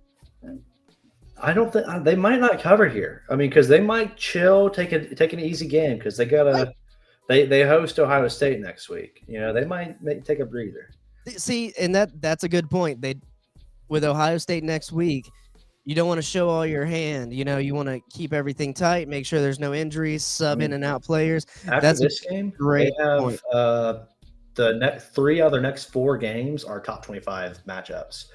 I don't think they might not cover here. I mean, because they might chill, take an easy game because they gotta they host Ohio State next week. They might take a breather. See, and that's a good point. With Ohio State next week, you don't want to show all your hand. You want to keep everything tight, make sure there's no injuries, sub in and out players. After this game, great they have point. The next 4 games are top 25 matchups.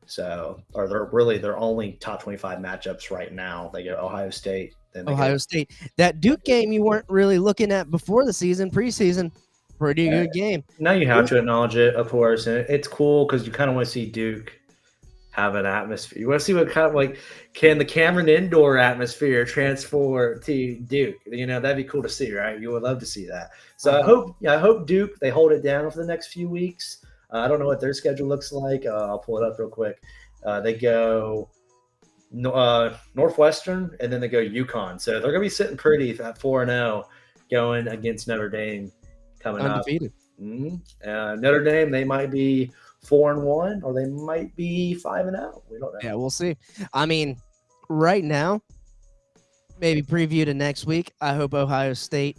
So, or they're only top 25 matchups right now. They get Ohio State. Then Ohio State. That Duke game you weren't really looking at before the season, preseason. Pretty good game. Now you have to acknowledge it, of course, and it's cool because you kind of want to see Duke have an atmosphere. You want to see what kind of can the Cameron Indoor atmosphere transfer to Duke? That'd be cool to see, right? You would love to see that. So I hope Duke they hold it down for the next few weeks. I don't know what their schedule looks like. I'll pull it up real quick. They go Northwestern, and then they go UConn. So they're going to be sitting pretty at 4-0 going against Notre Dame coming Undefeated. up. Mm-hmm. Notre Dame, they might be 4-1 or they might be 5-0. We don't know. Yeah, we'll see. I mean, right now, maybe preview to next week. I hope Ohio State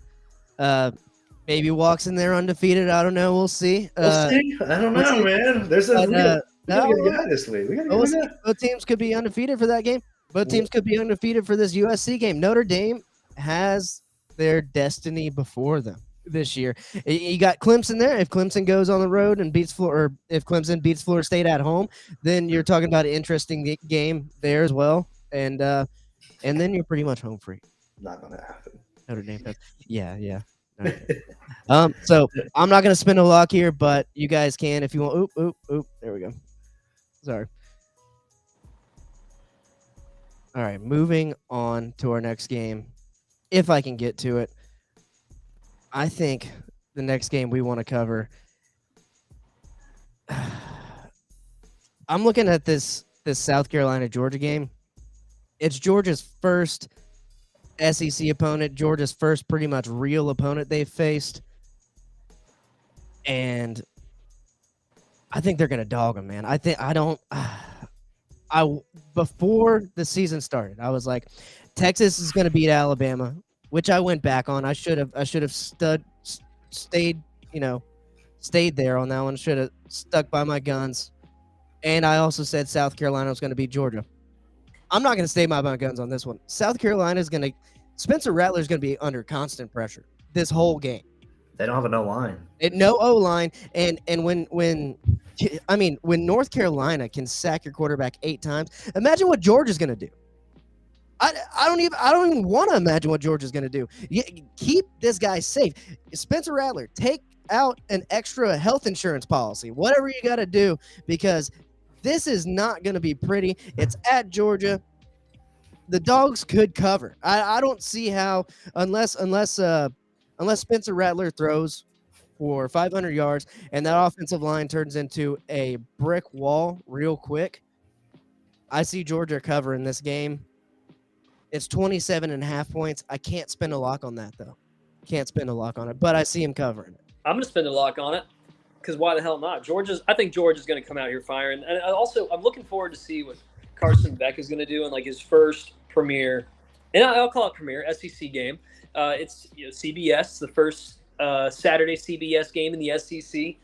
maybe walks in there undefeated. I don't know. We'll see. We'll see. I don't know, man. There's we gotta get a guy this week. We gotta get a guy. Both teams could be undefeated for that game. Both teams could be undefeated for this USC game. Notre Dame has their destiny before them this year. You got Clemson there. If Clemson goes on the road and beats Florida, or if Clemson beats Florida State at home, then you're talking about an interesting game there as well. And then you're pretty much home free. Not gonna happen. Notre Dame does. Yeah. So I'm not gonna spin a lock here, but you guys can if you want. Oop. There we go. Sorry. All right, moving on to our next game. If I can get to it, I think the next game we want to cover. I'm looking at this South Carolina Georgia game. It's Georgia's first SEC opponent, Georgia's first pretty much real opponent they've faced. And I think they're going to dog them, man. Before the season started, I was like, Texas is going to beat Alabama, which I went back on. I should have stayed there on that one. Should have stuck by my guns. And I also said South Carolina was going to beat Georgia. I'm not going to stay by my guns on this one. South Carolina is going to – Spencer Rattler is going to be under constant pressure this whole game. They don't have a no line. No O-line. And when North Carolina can sack your quarterback 8 times, imagine what Georgia's going to do. I don't even want to imagine what Georgia's going to do. Keep this guy safe. Spencer Rattler, take out an extra health insurance policy, whatever you got to do, because this is not going to be pretty. It's at Georgia. The Dogs could cover. I don't see how, unless Spencer Rattler throws for 500 yards and that offensive line turns into a brick wall real quick. I see Georgia covering this game. It's 27.5 points. I can't spend a lock on that, though. Can't spend a lock on it, but I see him covering it. I'm going to spend a lock on it. because why the hell not? I think Georgia's going to come out here firing. And I'm looking forward to see what Carson Beck is going to do in like his first premier, and I'll call it premier SEC game. It's CBS, the first Saturday CBS game in the SEC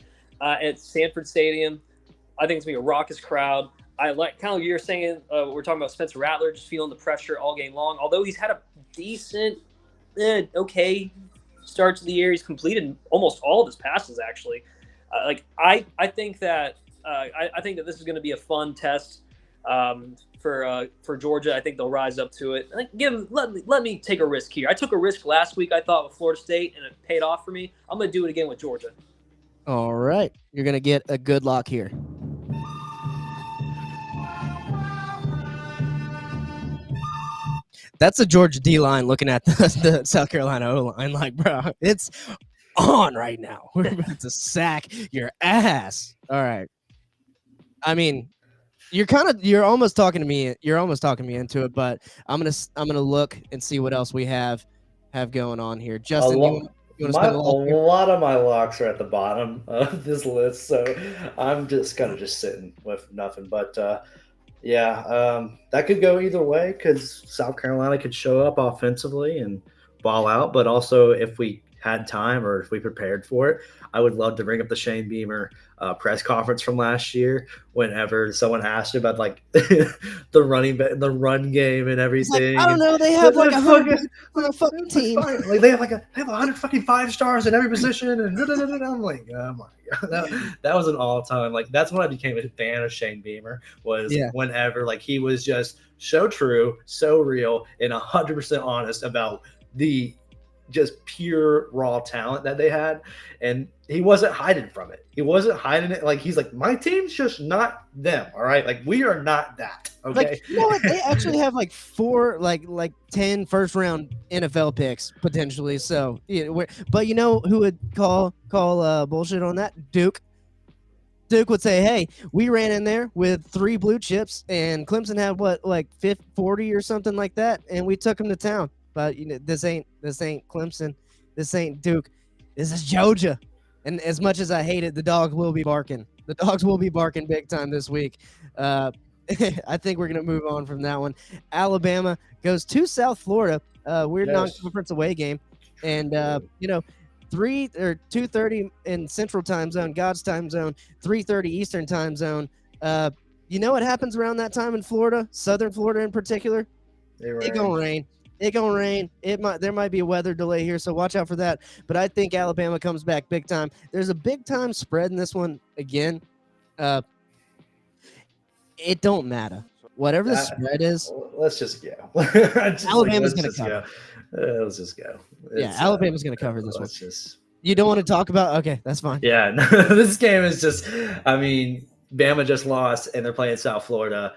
at Sanford Stadium. I think it's going to be a raucous crowd. I like kind of what you're saying. We're talking about Spencer Rattler just feeling the pressure all game long. Although he's had a decent, okay start to the year, he's completed almost all of his passes. Actually, I think that this is going to be a fun test for Georgia. I think they'll rise up to it. I think let me take a risk here. I took a risk last week, I thought, with Florida State, and it paid off for me. I'm going to do it again with Georgia. All right. You're going to get a good lock here. That's a Georgia D-line looking at the South Carolina O-line. Like, bro, it's on right now. We're about to sack your ass. All right. I mean, you're almost talking me into it, but I'm gonna look and see what else we have going on here. Justin, you want to spend a lot of my locks are at the bottom of this list, so I'm just kind of sitting with nothing. But that could go either way because South Carolina could show up offensively and ball out, but also if we had time or if we prepared for it, I would love to bring up the Shane Beamer press conference from last year whenever someone asked about like the run game and everything. Like, I don't know. They have like 100 on a fucking team. Like they have 100 fucking 5 stars in every position, and I'm like, oh my god, that was an all time. Like that's when I became a fan of Shane Beamer. Was whenever like he was just so true, so real, and 100% honest about the just pure raw talent that they had, and he wasn't hiding from it. He wasn't hiding it. Like he's like, my team's just not them. All right, like we are not that. Okay, like, you know what? They actually have like 4, like 10 first round NFL picks potentially. So, but you know who would call bullshit on that? Duke. Duke would say, "Hey, we ran in there with 3 blue chips, and Clemson had what, like 40 or something like that, and we took them to town." But this ain't Clemson. This ain't Duke. This is Georgia. And as much as I hate it, the dogs will be barking. The dogs will be barking big time this week. I think we're gonna move on from that one. Alabama goes to South Florida. Weird non-conference away game, and 2:30 in Central Time Zone, God's time zone, 3:30 Eastern Time Zone. You know what happens around that time in Florida, Southern Florida in particular? It gonna rain. It's gonna rain. There might be a weather delay here, so watch out for that. But I think Alabama comes back big time. There's a big time spread in this one again. It don't matter. Whatever the spread is. Let's just go. Alabama's gonna cover. Let's just go. Alabama's gonna cover this one. You don't want to talk about? Okay, that's fine. Yeah, this game is just. I mean, Bama just lost, and they're playing South Florida.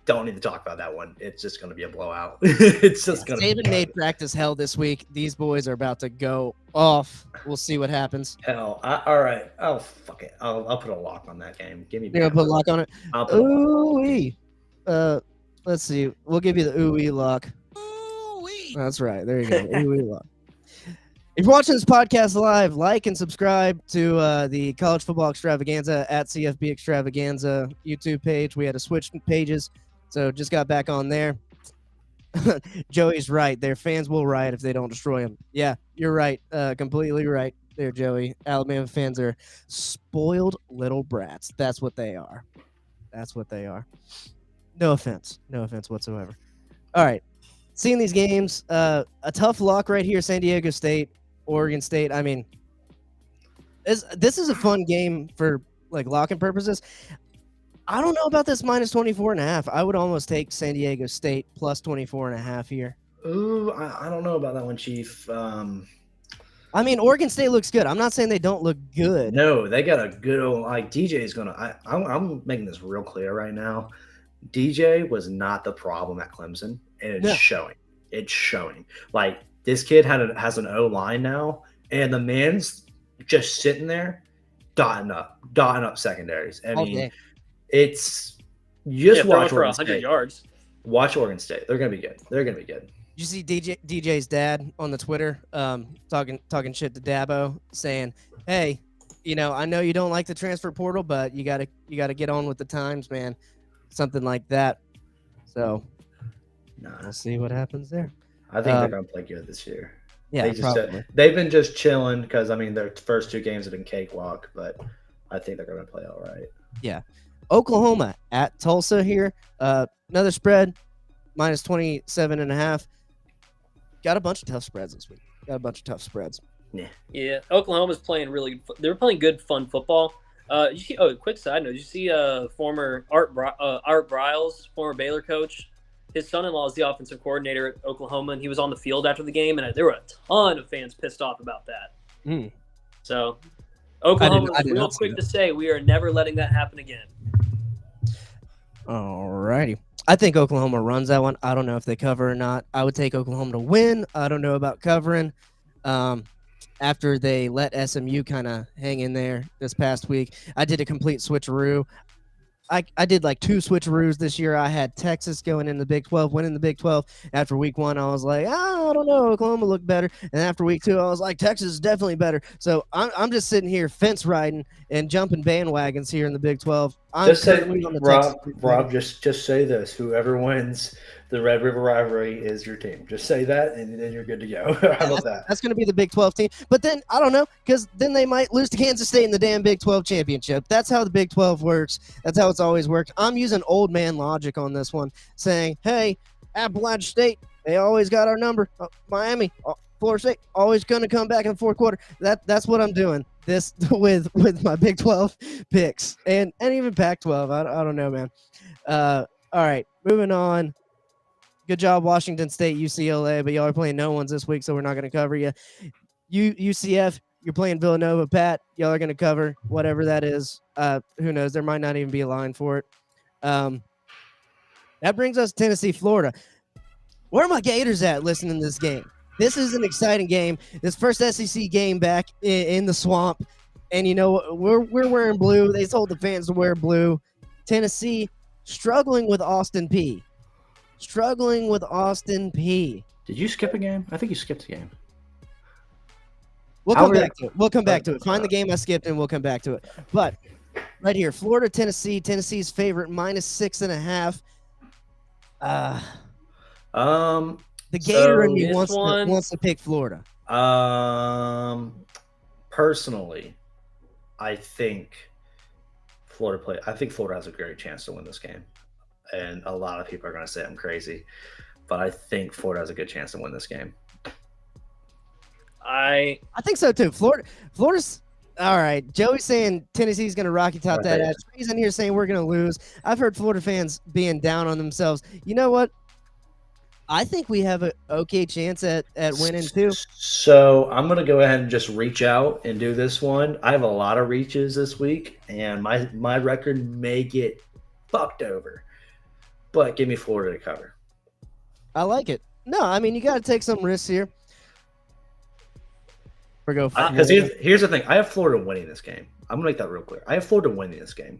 Don't need to talk about that one. It's just going to be a blowout. It's just going to be. Saban made practice hell this week. These boys are about to go off. We'll see what happens. Hell. All right. Oh, fuck it. I'll put a lock on that game. Give me. You're going to put a lock on it? Ooh-wee. Let's see. We'll give you the ooh-wee lock. Ooh-wee. That's right. There you go. Ooh-wee lock. If you're watching this podcast live, like and subscribe to the College Football Extravaganza at CFB Extravaganza YouTube page. We had to switch pages. So just got back on there. Joey's right. Their fans will riot if they don't destroy them. Yeah, you're right. Completely right there, Joey. Alabama fans are spoiled little brats. That's what they are. That's what they are. No offense. No offense whatsoever. All right. Seeing these games, a tough lock right here, San Diego State, Oregon State. I mean, this is a fun game for like locking purposes. I don't know about this minus 24.5. I would almost take San Diego State plus 24.5 here. Ooh, I don't know about that one, Chief. I mean, Oregon State looks good. I'm not saying they don't look good. No, they got a good old like DJ is gonna. I'm making this real clear right now. DJ was not the problem at Clemson, and it's showing. It's showing. Like this kid has an O line now, and the man's just sitting there, dotting up secondaries. I mean. It's just watch for Oregon 100 State. yards. Watch Oregon State. They're gonna be good. They're gonna be good. Did you see DJ's dad on the Twitter talking shit to Dabo, saying, "Hey, I know you don't like the transfer portal, but you gotta get on with the times, man. Something like that. So we'll see what happens there. I think they're going to play good this year. Yeah, probably. They've been just chilling because, I mean, their first 2 games have been cakewalk, but I think they're going to play all right. Yeah. Oklahoma at Tulsa here. Another spread, minus 27.5. Got a bunch of tough spreads this week. Yeah. Oklahoma's playing they're playing good, fun football. Quick side note. Did you see former Art Briles, former Baylor coach? His son-in-law is the offensive coordinator at Oklahoma, and he was on the field after the game, and there were a ton of fans pissed off about that. So Oklahoma is real quick to say we are never letting that happen again. All righty. I think Oklahoma runs that one. I don't know if they cover or not. I would take Oklahoma to win. I don't know about covering. After they let SMU kind of hang in there this past week, I did a complete switcheroo. I did like 2 switcheroos this year. I had Texas going in the Big 12, winning the Big 12. After week 1, I was like, I don't know, Oklahoma looked better. And after week 2, I was like, Texas is definitely better. So I'm just sitting here fence riding and jumping bandwagons here in the Big 12. Just say, Rob, just say this: whoever wins the Red River rivalry is your team. Just say that, and then you're good to go. How about that? That's going to be the Big 12 team. But then, I don't know, because then they might lose to Kansas State in the damn Big 12 championship. That's how the Big 12 works. That's how it's always worked. I'm using old man logic on this one, saying, hey, Appalachian State, they always got our number. Miami, Florida State, always going to come back in the fourth quarter. That's what I'm doing this with my Big 12 picks and even Pac-12. I don't know, man. All right, moving on. Good job, Washington State, UCLA, but y'all are playing no ones this week, so we're not going to cover you. UCF, you're playing Villanova. Pat, y'all are going to cover whatever that is. Who knows? There might not even be a line for it. That brings us to Tennessee, Florida. Where are my Gators at listening to this game? This is an exciting game. This first SEC game back in the swamp. And, we're wearing blue. They told the fans to wear blue. Tennessee struggling with Austin P. Did you skip a game? I think you skipped a game. We'll come back to it. Find the game I skipped, and we'll come back to it. But right here, Florida, Tennessee. Tennessee's favorite, minus 6.5. The Gator in me wants to pick Florida. Personally, I think Florida has a great chance to win this game. And a lot of people are going to say I'm crazy, but I think Florida has a good chance to win this game. I think so too. Florida's all right. Joey's saying Tennessee's going to Rocky Top that ass. He's in here saying we're going to lose. I've heard Florida fans being down on themselves. You know what? I think we have an okay chance at winning too. So I'm going to go ahead and just reach out and do this one. I have a lot of reaches this week, and my record may get fucked over. But give me Florida to cover. I like it. No, I mean, you got to take some risks here. Because here's the thing. I have Florida winning this game. I'm going to make that real clear. I have Florida winning this game.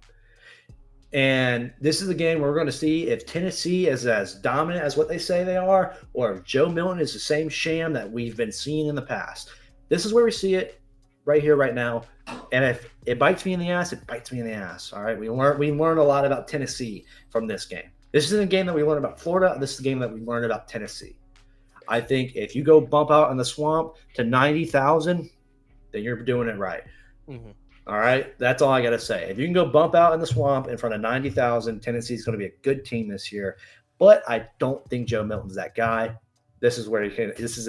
And this is a game where we're going to see if Tennessee is as dominant as what they say they are, or if Joe Milton is the same sham that we've been seeing in the past. This is where we see it right here, right now. And if it bites me in the ass, it bites me in the ass. All right. We learned a lot about Tennessee from this game. This isn't a game that we learned about Florida. This is a game that we learned about Tennessee. I think if you go bump out in the swamp to 90,000, then you're doing it right. Mm-hmm. All right? That's all I got to say. If you can go bump out in the swamp in front of 90,000, Tennessee's going to be a good team this year. But I don't think Joe Milton's that guy. This is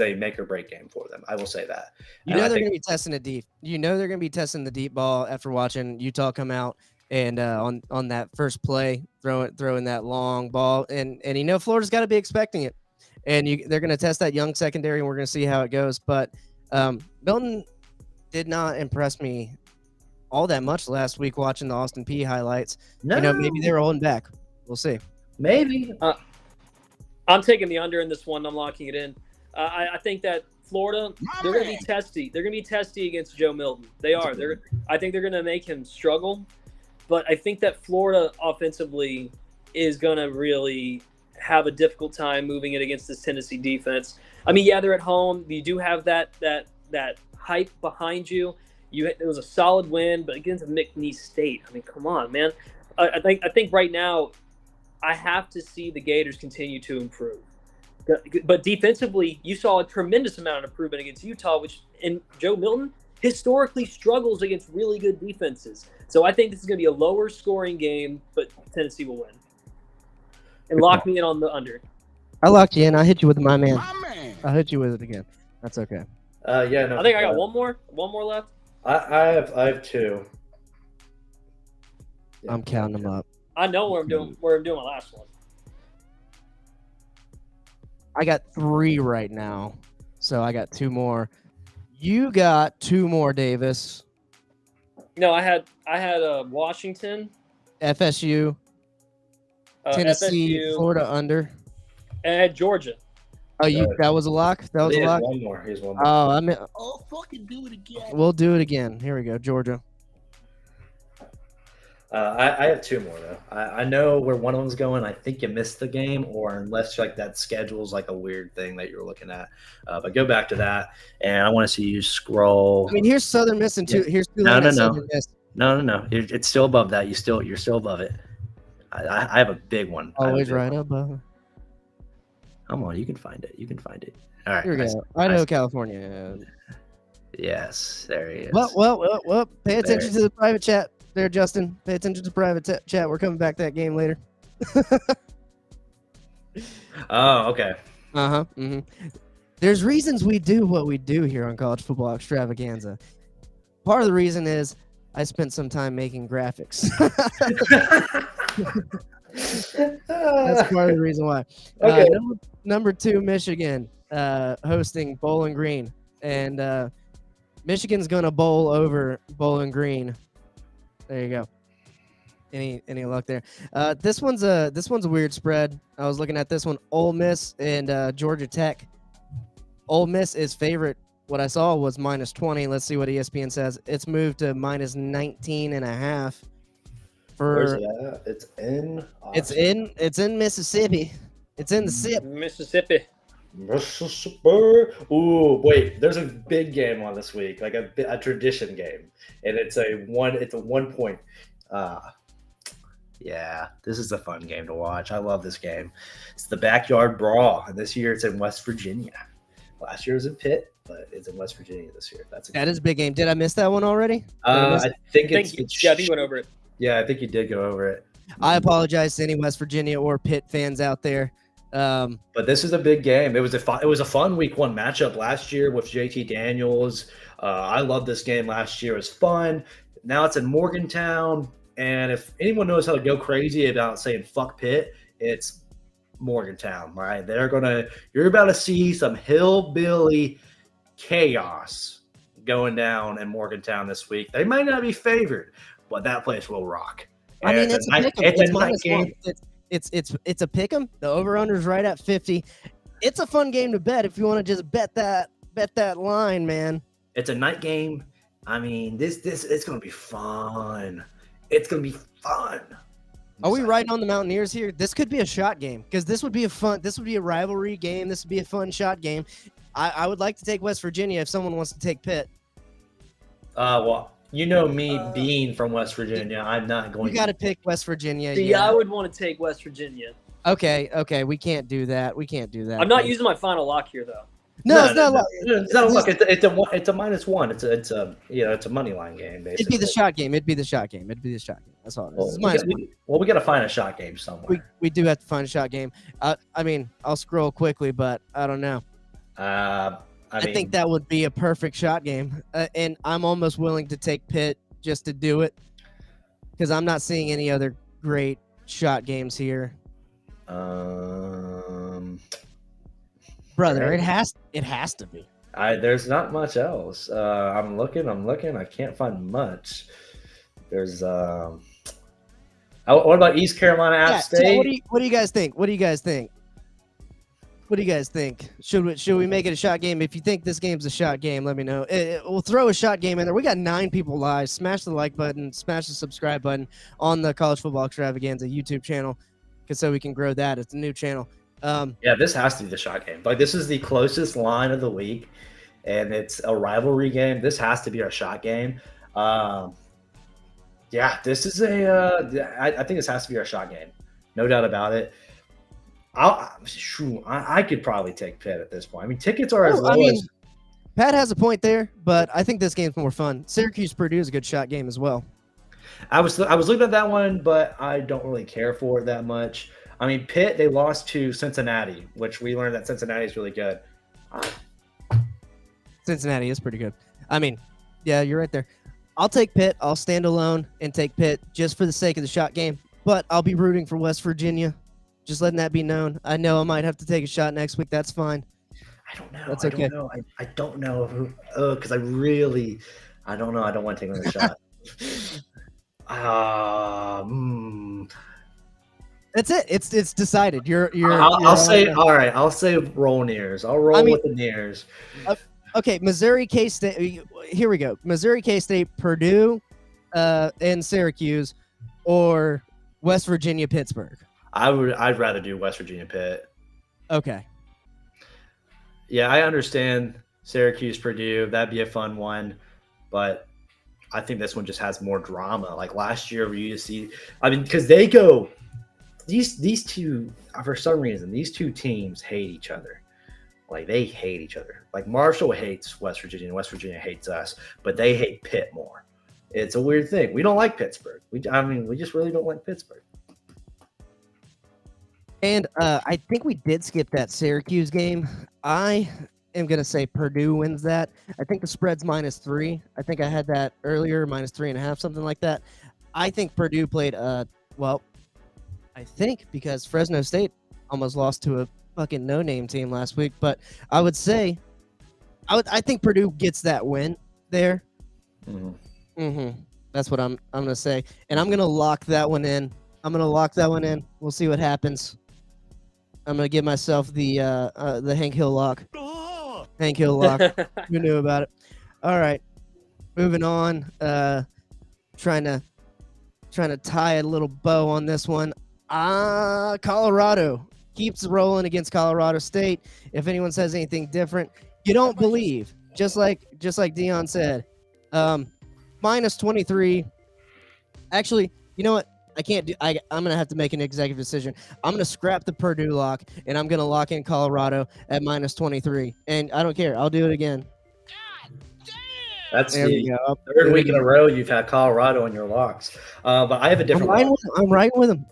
a make or break game for them. I will say that. They're going to be testing it deep. They're going to be testing the deep ball after watching Utah come out and on that first play, throwing that long ball. And Florida's got to be expecting it. And they're going to test that young secondary, and we're going to see how it goes. But Milton did not impress me all that much last week watching the Austin P highlights. No. Maybe they were holding back. We'll see. Maybe. I'm taking the under in this one. I'm locking it in. I think that Florida, they're going to be testy. They're going to be testy against Joe Milton. They are. I think they're going to make him struggle. But I think that Florida offensively is going to really have a difficult time moving it against this Tennessee defense. I mean, yeah, they're at home. You do have that hype behind you. It was a solid win, but against Mich State. I mean, come on, man. I think right now I have to see the Gators continue to improve. But defensively, you saw a tremendous amount of improvement against Utah, and Joe Milton historically struggles against really good defenses. So I think this is going to be a lower scoring game, but Tennessee will win. And lock me in on the under. I locked you in. I hit you with my man. I'll hit you with it again. That's okay. Yeah, no. I think I got one more left. I have 2. Yeah, I'm counting them up. I know where I'm doing my last one. I got 3 right now, so I got 2 more. You got 2 more, Davis. No, I had Washington, FSU, Tennessee, FSU, Florida under. and I had Georgia. Oh, that was a lock? That was a lock? One more. Here's one more. Oh, I mean, fucking do it again. we'll do it again. Here we go, Georgia. I have 2 more though. I know where one of them's going. I think you missed the game, or unless like that schedule's like a weird thing that you're looking at. But go back to that, and I want to see you scroll. I mean, here's Southern Miss and 2. Yeah. Here's No. Southern Miss. No. It's still above that. You're still above it. I have a big one. Always right above. Come on, you can find it. All right. Here we go. I know California. Yes, there he is. Well. Pay attention to the private chat there, Justin. Pay attention to the private chat. We're coming back to that game later. Oh, okay. Mm-hmm. There's reasons we do what we do here on College Football Extravaganza. Part of the reason is I spent some time making graphics. That's part of the reason why. Okay. Number 2, Michigan, hosting Bowling Green, and Michigan's gonna bowl over Bowling Green. There you go. Any luck there? This one's a weird spread. I was looking at this one. Ole Miss and Georgia Tech. Ole Miss is favorite. What I saw was -20. Let's see what ESPN says. It's moved to -19.5. Where's it at? It's in Austin. It's in Mississippi. It's in the SIP. Mississippi. Ooh, wait. There's a big game on this week, like a tradition game, and it's a 1 point. Yeah, this is a fun game to watch. I love this game. It's the backyard brawl, and this year it's in West Virginia. Last year was in Pitt, but it's in West Virginia this year. That is a big game. Did I miss that one already? I think I think you went over it. Yeah, I think you did go over it. I apologize to any West Virginia or Pitt fans out there. But this is a big game. It was a fun week 1 matchup last year with JT Daniels. I loved this game last year. It was fun. Now it's in Morgantown, and if anyone knows how to go crazy about saying fuck Pitt, it's Morgantown, right? You're about to see some hillbilly chaos going down in Morgantown this week. They might not be favored, but that place will rock. I mean, it's a pick'em. It's -1. Game. It's a pick'em. The over/under is right at 50. It's a fun game to bet if you want to just bet that line, man. It's a night game. I mean, this it's gonna be fun. It's gonna be fun. Are we right on the Mountaineers here? This could be a shot game because this would be a rivalry game. This would be a fun shot game. I would like to take West Virginia if someone wants to take Pitt. Well, you know me being from West Virginia, I'm not going. You got to pick West Virginia. See, I would want to take West Virginia. Okay, we can't do that. I'm not using my final lock here, though. No, it's not. It's not a look. It's a -1. It's a money line game. Basically, It'd be the shot game. That's all. We got to find a shot game somewhere. We do have to find a shot game. I mean, I'll scroll quickly, but I don't know. I think that would be a perfect shot game, and I'm almost willing to take Pitt just to do it because I'm not seeing any other great shot games here. Brother, it has to be. There's not much else. I'm looking. I can't find much. There's what about East Carolina App State? What do you guys think? Should we make it a shot game? If you think this game's a shot game, let me know. We'll throw a shot game in there. We got 9 people live. Smash the like button. Smash the subscribe button on the College Football Extravaganza YouTube channel, so we can grow that. It's a new channel. Yeah, this has to be the shot game. Like, this is the closest line of the week, and it's a rivalry game. This has to be our shot game. Yeah, this is I think this has to be our shot game. No doubt about it. I could probably take Pitt at this point. I mean, tickets are as low as. Pat has a point there, but I think this game's more fun. Syracuse Purdue is a good shot game as well. I was looking at that one, but I don't really care for it that much. I mean, Pitt, they lost to Cincinnati, which we learned that Cincinnati is really good. Cincinnati is pretty good. I mean, yeah, you're right there. I'll take Pitt. I'll stand alone and take Pitt just for the sake of the shot game, but I'll be rooting for West Virginia. Just letting that be known. I know I might have to take a shot next week. That's fine. I don't know. That's okay. I don't know who. Because I don't know. I don't want to take another shot. That's it. It's decided. I'll say all right. I'll say roll Nears. I'll roll with the Nears. Okay, Missouri K-State. Here we go. Missouri K-State, Purdue, and Syracuse, or West Virginia Pittsburgh. I'd rather do West Virginia Pitt. Okay. Yeah, I understand Syracuse Purdue. That'd be a fun one, but I think this one just has more drama. Like last year, we used to see. I mean, because they go these two for some reason these two teams hate each other. Like they hate each other. Like Marshall hates West Virginia, and West Virginia hates us, but they hate Pitt more. It's a weird thing. We don't like Pittsburgh. We just really don't like Pittsburgh. And I think we did skip that Syracuse game. I am going to say Purdue wins that. I think the spread's -3. I think I had that earlier, -3.5, something like that. I think Purdue played, well, I think because Fresno State almost lost to a fucking no-name team last week. But I would say, I think Purdue gets that win there. That's what I'm going to say. And I'm going to lock that one in. We'll see what happens. I'm going to give myself the Hank Hill lock. Hank Hill lock. Who knew about it? All right. Moving on. Trying to tie a little bow on this one. Colorado keeps rolling against Colorado State. If anyone says anything different, you don't believe. Just like Dion said. -23. Actually, you know what? I can't do. I'm gonna have to make an executive decision. I'm gonna scrap the Purdue lock, and I'm gonna lock in Colorado at -23. And I don't care. I'll do it again. That's the third week in a row you've had Colorado in your locks. But I have a different lock. I'm right with them.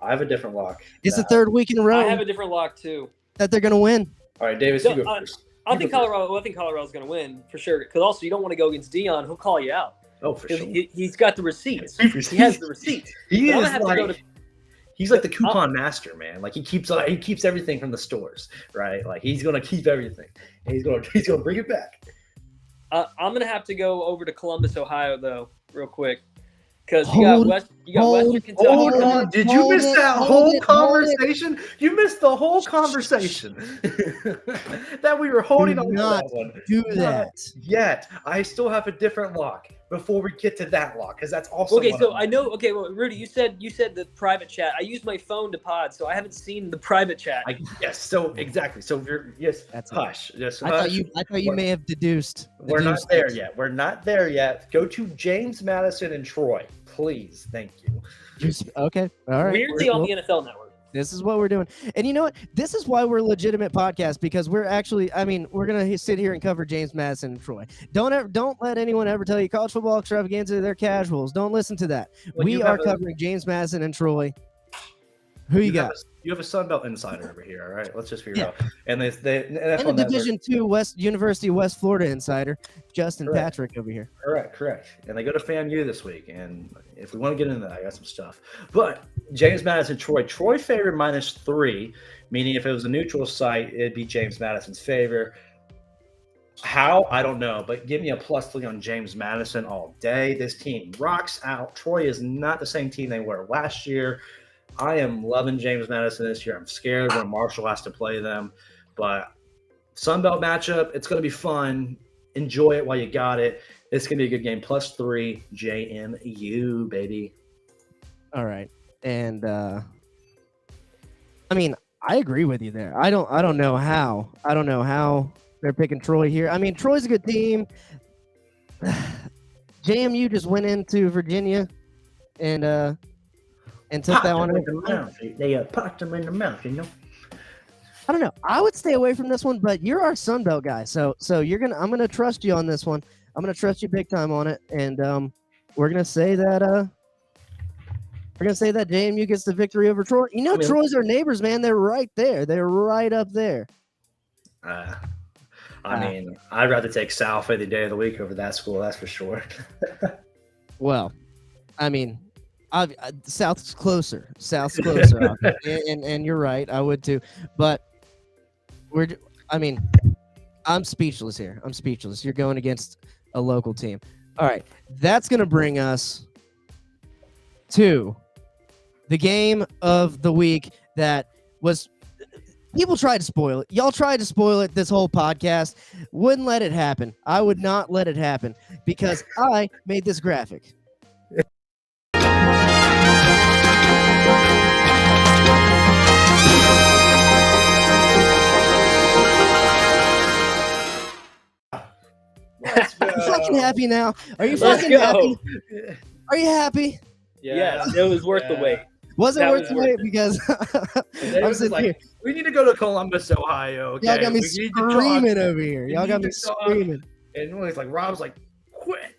I have a different lock. It's the third week in a row. I have a different lock too. That they're gonna win. All right, Davis, you go first. I think Colorado's gonna win for sure. Because also you don't want to go against Dion. He'll call you out. Oh, for sure. He's got the receipts. He has the receipts. He's like the coupon master, man. Like he keeps everything from the stores, right? Like he's gonna keep everything. And he's gonna bring it back. I'm gonna have to go over to Columbus, Ohio, though, real quick, because you got Western Kentucky. Hold on, did you miss that whole conversation? You missed the whole conversation that we were holding on to that one. Do that yet. I still have a different lock before we get to that lock because that's also okay. So I know. Okay, well, Rudy, you said the private chat. I used my phone to pod, so I haven't seen the private chat. Yes. So exactly. So that's hush. Yes. I thought you may have deduced. We're not there yet. We're not there yet. Go to James Madison and Troy, please. Thank you. Okay. All right. Weirdly on the NFL Network. This is what we're doing. And you know what? This is why we're a legitimate podcast, because we're actually, we're going to sit here and cover James Madison and Troy. Don't let anyone ever tell you college football extravaganza, they're casuals. Don't listen to that. We are covering James Madison and Troy. Who you got? You have a Sunbelt insider over here, all right? Let's just figure it out. And the NFL and the Division II University of West Florida insider, Justin Patrick over here. Correct. And they go to FAMU this week. And if we want to get into that, I got some stuff. But James Madison, Troy favored -3, meaning if it was a neutral site, it'd be James Madison's favor. How? I don't know, but give me a +3 on James Madison all day. This team rocks out. Troy is not the same team they were last year. I am loving James Madison this year. I'm scared when Marshall has to play them, but Sunbelt matchup, it's going to be fun. Enjoy it while you got it. It's going to be a good game. +3, JMU, baby. All right. And, I agree with you there. I don't know how They're picking Troy here. I mean, Troy's a good team. JMU just went into Virginia and took that one. They popped them in the mouth, you know. I don't know. I would stay away from this one, but you're our Sun Belt guy, so I'm gonna trust you on this one. I'm gonna trust you big time on it, and we're gonna say that JMU gets the victory over Troy. You know, Troy's our neighbors, man. They're right there. They're right up there. I mean, I'd rather take South any day of the week over that school. That's for sure. Well, I mean, South's closer. and you're right. I would too, but I'm speechless here. I'm speechless. You're going against a local team. All right, that's gonna bring us to the game of the week that was. People tried to spoil it. Y'all tried to spoil it this whole podcast. Wouldn't let it happen. I would not let it happen because I made this graphic. Let's go. Are you fucking happy now? Are you Let's fucking go. happy? Are you happy? Yes, it was worth the wait. Was it That worth was the worth wait? it. Because I'm sitting here. We need to go to Columbus, Ohio. Okay? Y'all got me We need to talk. screaming over here. We Y'all got need me to talk. screaming. And it's like Rob's like, quit.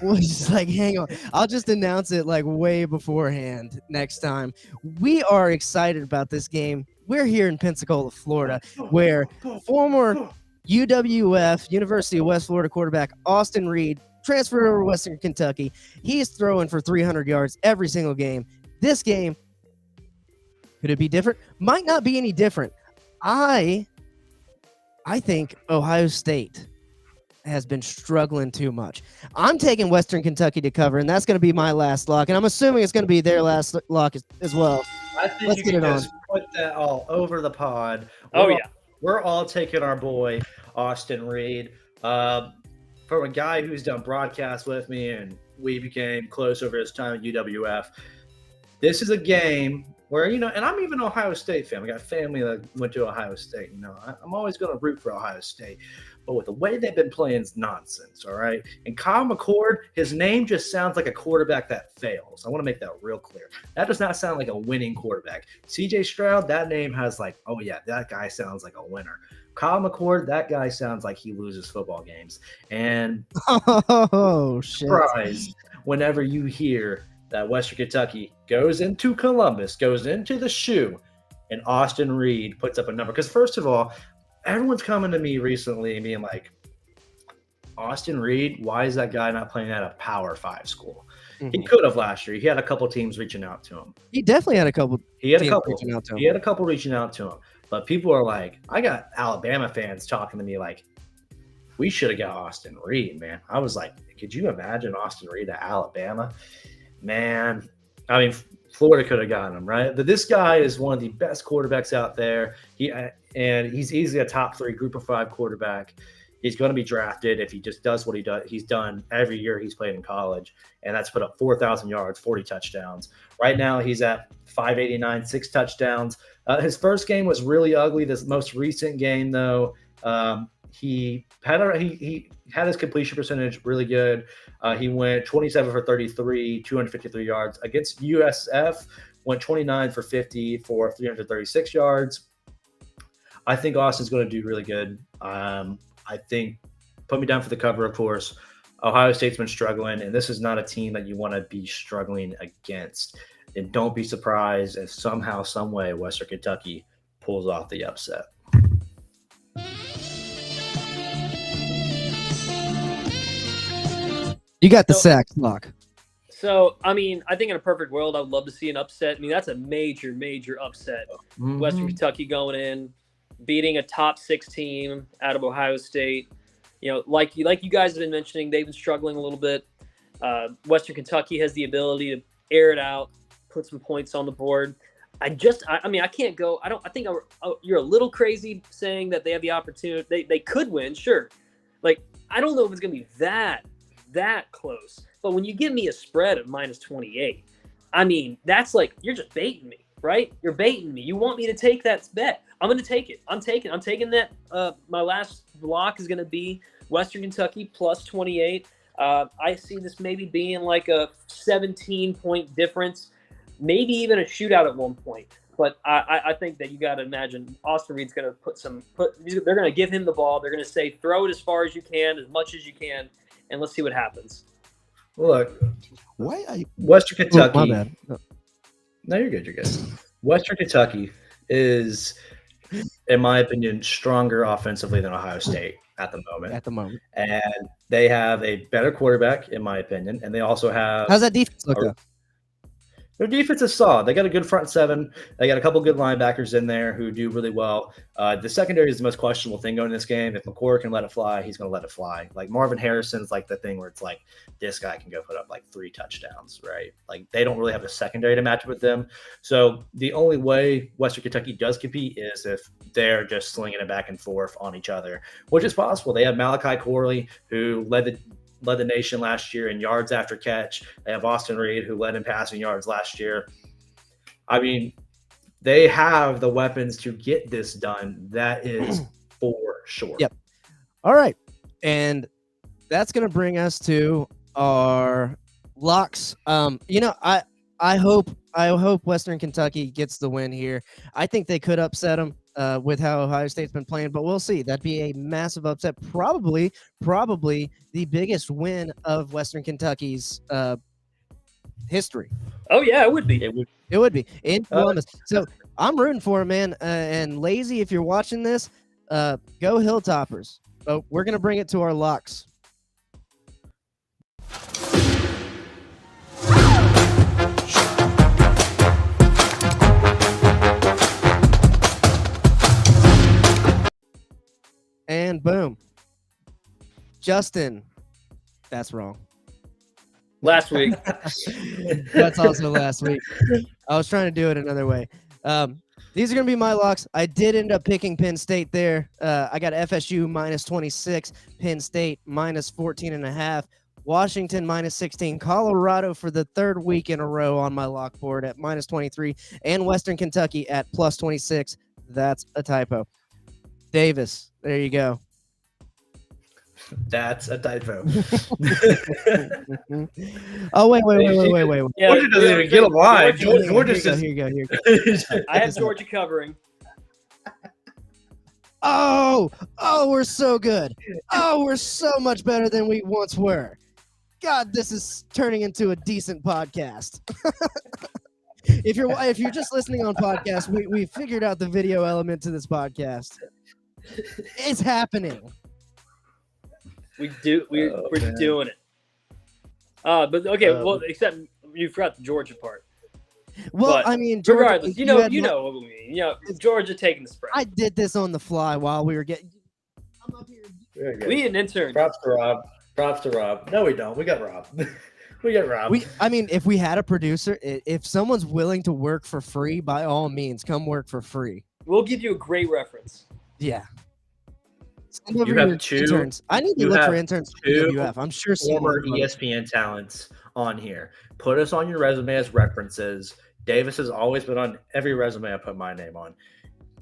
Well, just like, hang on. I'll just announce it like way beforehand next time. We are excited about this game. We're here in Pensacola, Florida, where former UWF, University of West Florida quarterback Austin Reed transferred over to Western Kentucky. He's throwing for 300 yards every single game. This game, could it be different? Might not be any different. I think Ohio State has been struggling too much. I'm taking Western Kentucky to cover, and that's going to be my last lock, and I'm assuming it's going to be their last lock as well. I think Let's you get can it just put that all over the pod. Yeah. We're all taking our boy, Austin Reed. From a guy who's done broadcasts with me, and we became close over his time at UWF. This is a game where, you know, and I'm even an Ohio State fan. I got family that went to Ohio State. You know, I'm always going to root for Ohio State. But with the way they've been playing, it's nonsense, all right? And Kyle McCord, his name just sounds like a quarterback that fails. I want to make that real clear. That does not sound like a winning quarterback. CJ Stroud, that name has like, oh, yeah, that guy sounds like a winner. Kyle McCord, that guy sounds like he loses football games. And Oh, shit. surprise whenever you hear that Western Kentucky goes into Columbus, goes into the shoe, and Austin Reed puts up a number. Because first of all, everyone's coming to me recently and being like, Austin Reed, why is that guy not playing at a Power 5 school? Mm-hmm. He could have last year. He had a couple teams reaching out to him. He definitely had a couple. He had a teams couple reaching out to him. He had a couple reaching out to him. But people are like, I got Alabama fans talking to me like, we should have got Austin Reed, man. I was like, could you imagine Austin Reed at Alabama? Man, I mean, Florida could have gotten him, right? But this guy is one of the best quarterbacks out there. He's easily a top 3 group of 5 quarterback. He's going to be drafted if he just does what he's done every year he's played in college, and that's put up 4,000 yards, 40 touchdowns. Right now he's at 589, 6 touchdowns. His first game was really ugly. This most recent game, though, he had his completion percentage really good. He went 27 for 33, 253 yards. Against USF, went 29 for 50 for 336 yards. I think Austin's going to do really good. I think, put me down for the cover, of course. Ohio State's been struggling, and this is not a team that you want to be struggling against. And don't be surprised if somehow, some way, Western Kentucky pulls off the upset. You got the sack lock. So, I mean, I think in a perfect world, I would love to see an upset. I mean, that's a major, major upset. Mm-hmm. Western Kentucky going in, beating a top 6 team out of Ohio State. You know, like you guys have been mentioning, they've been struggling a little bit. Western Kentucky has the ability to air it out, put some points on the board. I can't go. I think you're a little crazy saying that they have the opportunity. They could win, sure. Like, I don't know if it's going to be that close. But when you give me a spread of -28, I mean, that's like, you're just baiting me, right? You're baiting me. You want me to take that bet. I'm going to take it. I'm taking that. My last block is going to be Western Kentucky plus 28. I see this maybe being like a 17-point difference, maybe even a shootout at one point. But I think that you got to imagine Austin Reed's going to they're going to give him the ball. They're going to say, throw it as far as you can, as much as you can, and let's see what happens. Look, Why are you? Western Kentucky. my bad. No, you're good. You're good. Western Kentucky is, in my opinion, stronger offensively than Ohio State at the moment. And they have a better quarterback, in my opinion. And they also have. How's that defense look though? Their defense is solid. They got a good front seven. They got a couple good linebackers in there who do really well. The secondary is the most questionable thing going in this game. If McCord can let it fly, he's going to let it fly. Like Marvin Harrison's like the thing where it's like this guy can go put up like 3 touchdowns, right? Like they don't really have a secondary to match up with them. So the only way Western Kentucky does compete is if they're just slinging it back and forth on each other, which is possible. They have Malachi Corley, who led the nation last year in yards after catch. They have Austin Reed, who led in passing yards last year. I mean, they have the weapons to get this done. That is for sure. Yep. All right. And that's going to bring us to our locks. I hope Western Kentucky gets the win here. I think they could upset them with how Ohio State's been playing, but we'll see. That'd be a massive upset. Probably the biggest win of Western Kentucky's history. Oh yeah, it would be. It would be in Columbus. So I'm rooting for it, man. And Lazy, if you're watching this, go Hilltoppers. But we're gonna bring it to our locks. And boom. Justin. That's wrong. Last week. That's also last week. I was trying to do it another way. These are going to be my locks. I did end up picking Penn State there. I got FSU minus 26, Penn State minus 14.5, Washington minus 16, Colorado for the third week in a row on my lock board at minus 23, and Western Kentucky at plus 26. That's a typo. Davis, there you go. That's a typo. Oh, wait. Yeah, Georgia doesn't even get a line. Georgia says, Here you go. I have Georgia covering. Oh, we're so good. Oh, we're so much better than we once were. God, this is turning into a decent podcast. If you're just listening on podcast, we figured out the video element to this podcast. It's happening. We're doing it. But okay, well, except you forgot the Georgia part. Well, But I mean, Georgia, regardless, you know what we mean. You know, Georgia taking the spread. I did this on the fly while we were getting. I'm up here. very good. We need an intern. Props to Rob. No, we don't. We got Rob. I mean, if we had a producer, if someone's willing to work for free, by all means, come work for free. We'll give you a great reference. Yeah. Send over You have your two- interns. I need to you look have for interns for two WF. I'm sure former someone. ESPN talents on here. Put us on your resume as references. Davis has always been on every resume I put my name on.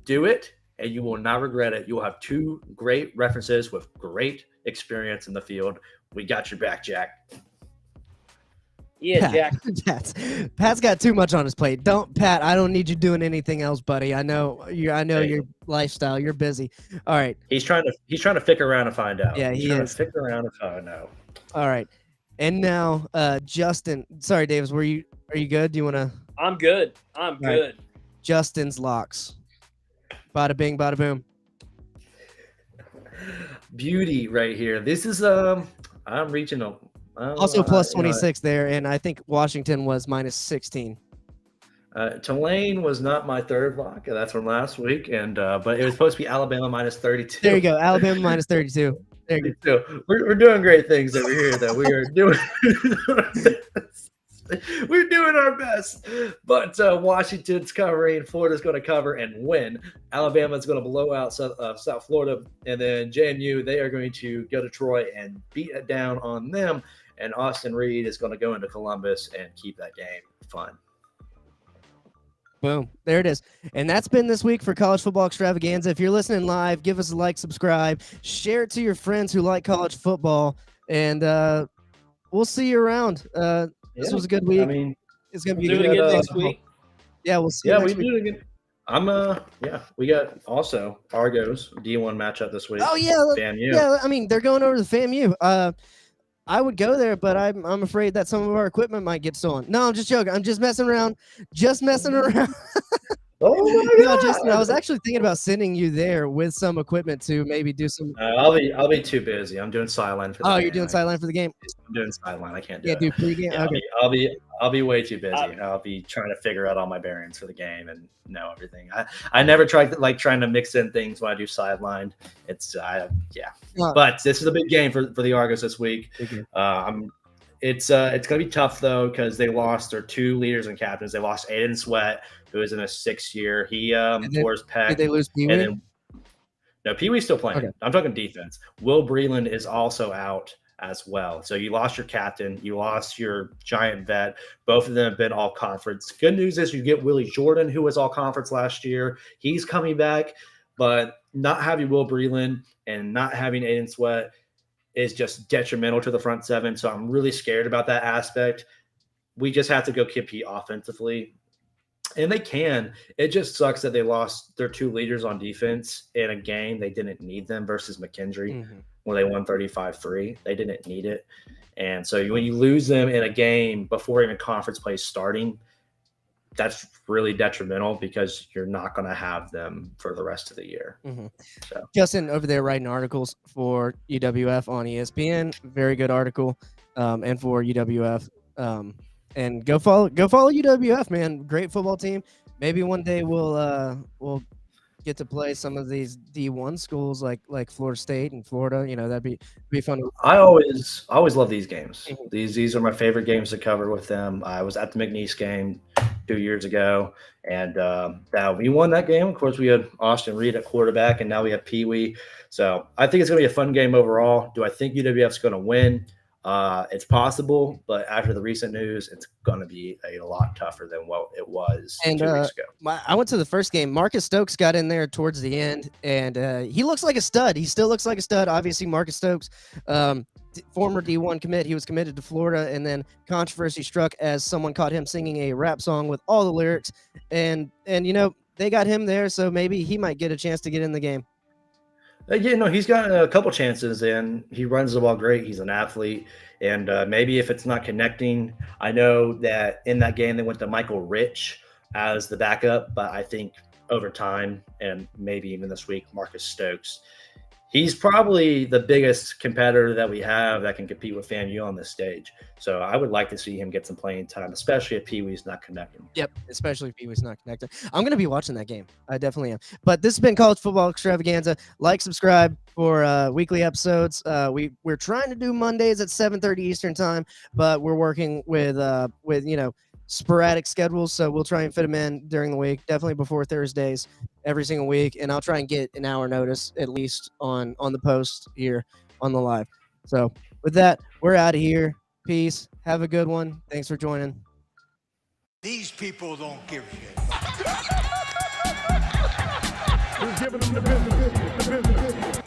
Do it, and you will not regret it. You will have 2 great references with great experience in the field. We got your back, Jack. Yeah, Jack. Pat's got too much on his plate. Pat, I don't need you doing anything else, buddy. I know your lifestyle. You're busy. All right. He's trying to fick around and find out. Yeah, he's he trying is. to fick around and find out. All right. And now, Justin. Sorry, Davis. Are you good? Do you want to? I'm good. I'm right. good. Justin's locks. Bada bing, bada boom. Beauty right here. This is I'm reaching a Also plus 26 there, and I think Washington was minus 16. Tulane was not my third lock. That's from last week, and but it was supposed to be Alabama minus 32. There you go, Alabama minus 32. There you go. So we're doing great things over here, though. We are doing we're doing our best. But Washington's covering, Florida's going to cover and win. Alabama's going to blow out South Florida, and then JMU, they are going to go to Troy and beat it down on them. And Austin Reed is going to go into Columbus and keep that game fun. Boom. There it is. And that's been this week for College Football Extravaganza. If you're listening live, give us a like, subscribe, share it to your friends who like college football, and we'll see you around. This was a good week. I mean, it's going to be Do it good again college next football. week. Yeah, we'll see you next week. do it again. We got also Argos D1 matchup this week. Oh, yeah. FAMU. Yeah, I mean, they're going over to the FAMU. I would go there, but I'm afraid that some of our equipment might get stolen. No, I'm just joking. I'm just messing around. Oh my No, God. Justin, I was actually thinking about sending you there with some equipment to maybe do some. I'll be too busy. I'm doing sideline for the game. You're doing sideline for the game? I'm doing sideline. I can't do Yeah, it. do pregame. Yeah, Okay. I'll be way too busy. I'll be trying to figure out all my bearings for the game and know everything. I never trying to mix in things when I do sideline. But this is a big game for the Argos this week. It's gonna be tough though because they lost their two leaders and captains. They lost Aiden Sweat, who is in his 6th year. He tore his pec. Did they lose Pee-wee? No, Pee-wee's still playing. Okay. I'm talking defense. Will Breland is also out as well. So you lost your captain, you lost your giant vet. Both of them have been all conference. Good news is you get Willie Jordan, who was all conference last year. He's coming back, but not having Will Breland and not having Aiden Sweat is just detrimental to the front seven. So I'm really scared about that aspect. We just have to go compete offensively. And they can. It just sucks that they lost their two leaders on defense in a game they didn't need them versus McKendree, where they won 35-3. They didn't need it. And so when you lose them in a game before even conference play starting, that's really detrimental because you're not going to have them for the rest of the year. So. Justin over there writing articles for UWF on ESPN. Very good article, and for UWF. And go follow UWF, man. Great football team. Maybe one day we'll get to play some of these D1 schools like Florida State and Florida. You know, that'd be fun. I always love these games. These are my favorite games to cover with them. I was at the McNeese game 2 years ago, and we won that game. Of course, we had Austin Reed at quarterback, and now we have Pee-wee. So I think it's going to be a fun game overall. Do I think UWF's going to win? It's possible, but after the recent news, it's going to be a lot tougher than what it was 2 weeks ago. I went to the first game. Marcus Stokes got in there towards the end, and he looks like a stud. He still looks like a stud. Obviously, Marcus Stokes, former D1 commit. He was committed to Florida, and then controversy struck as someone caught him singing a rap song with all the lyrics, and you know, they got him there, so maybe he might get a chance to get in the game. He's got a couple chances, and he runs the ball great. He's an athlete, and maybe if it's not connecting, I know that in that game they went to Michael Rich as the backup, but I think over time and maybe even this week, Marcus Stokes, he's probably the biggest competitor that we have that can compete with FAMU on this stage. So I would like to see him get some playing time, especially if Pee-wee's not connecting. Yep, especially if Pee-wee's not connected. I'm going to be watching that game. I definitely am. But this has been College Football Extravaganza. Like, subscribe for weekly episodes. We're trying to do Mondays at 7:30 Eastern time, but we're working with sporadic schedules, so we'll try and fit them in during the week, definitely before Thursdays every single week, and I'll try and get an hour notice at least on the post here on the live. So with that, we're out of here. Peace. Have a good one. Thanks for joining. These people don't give a shit. Who's giving them the business?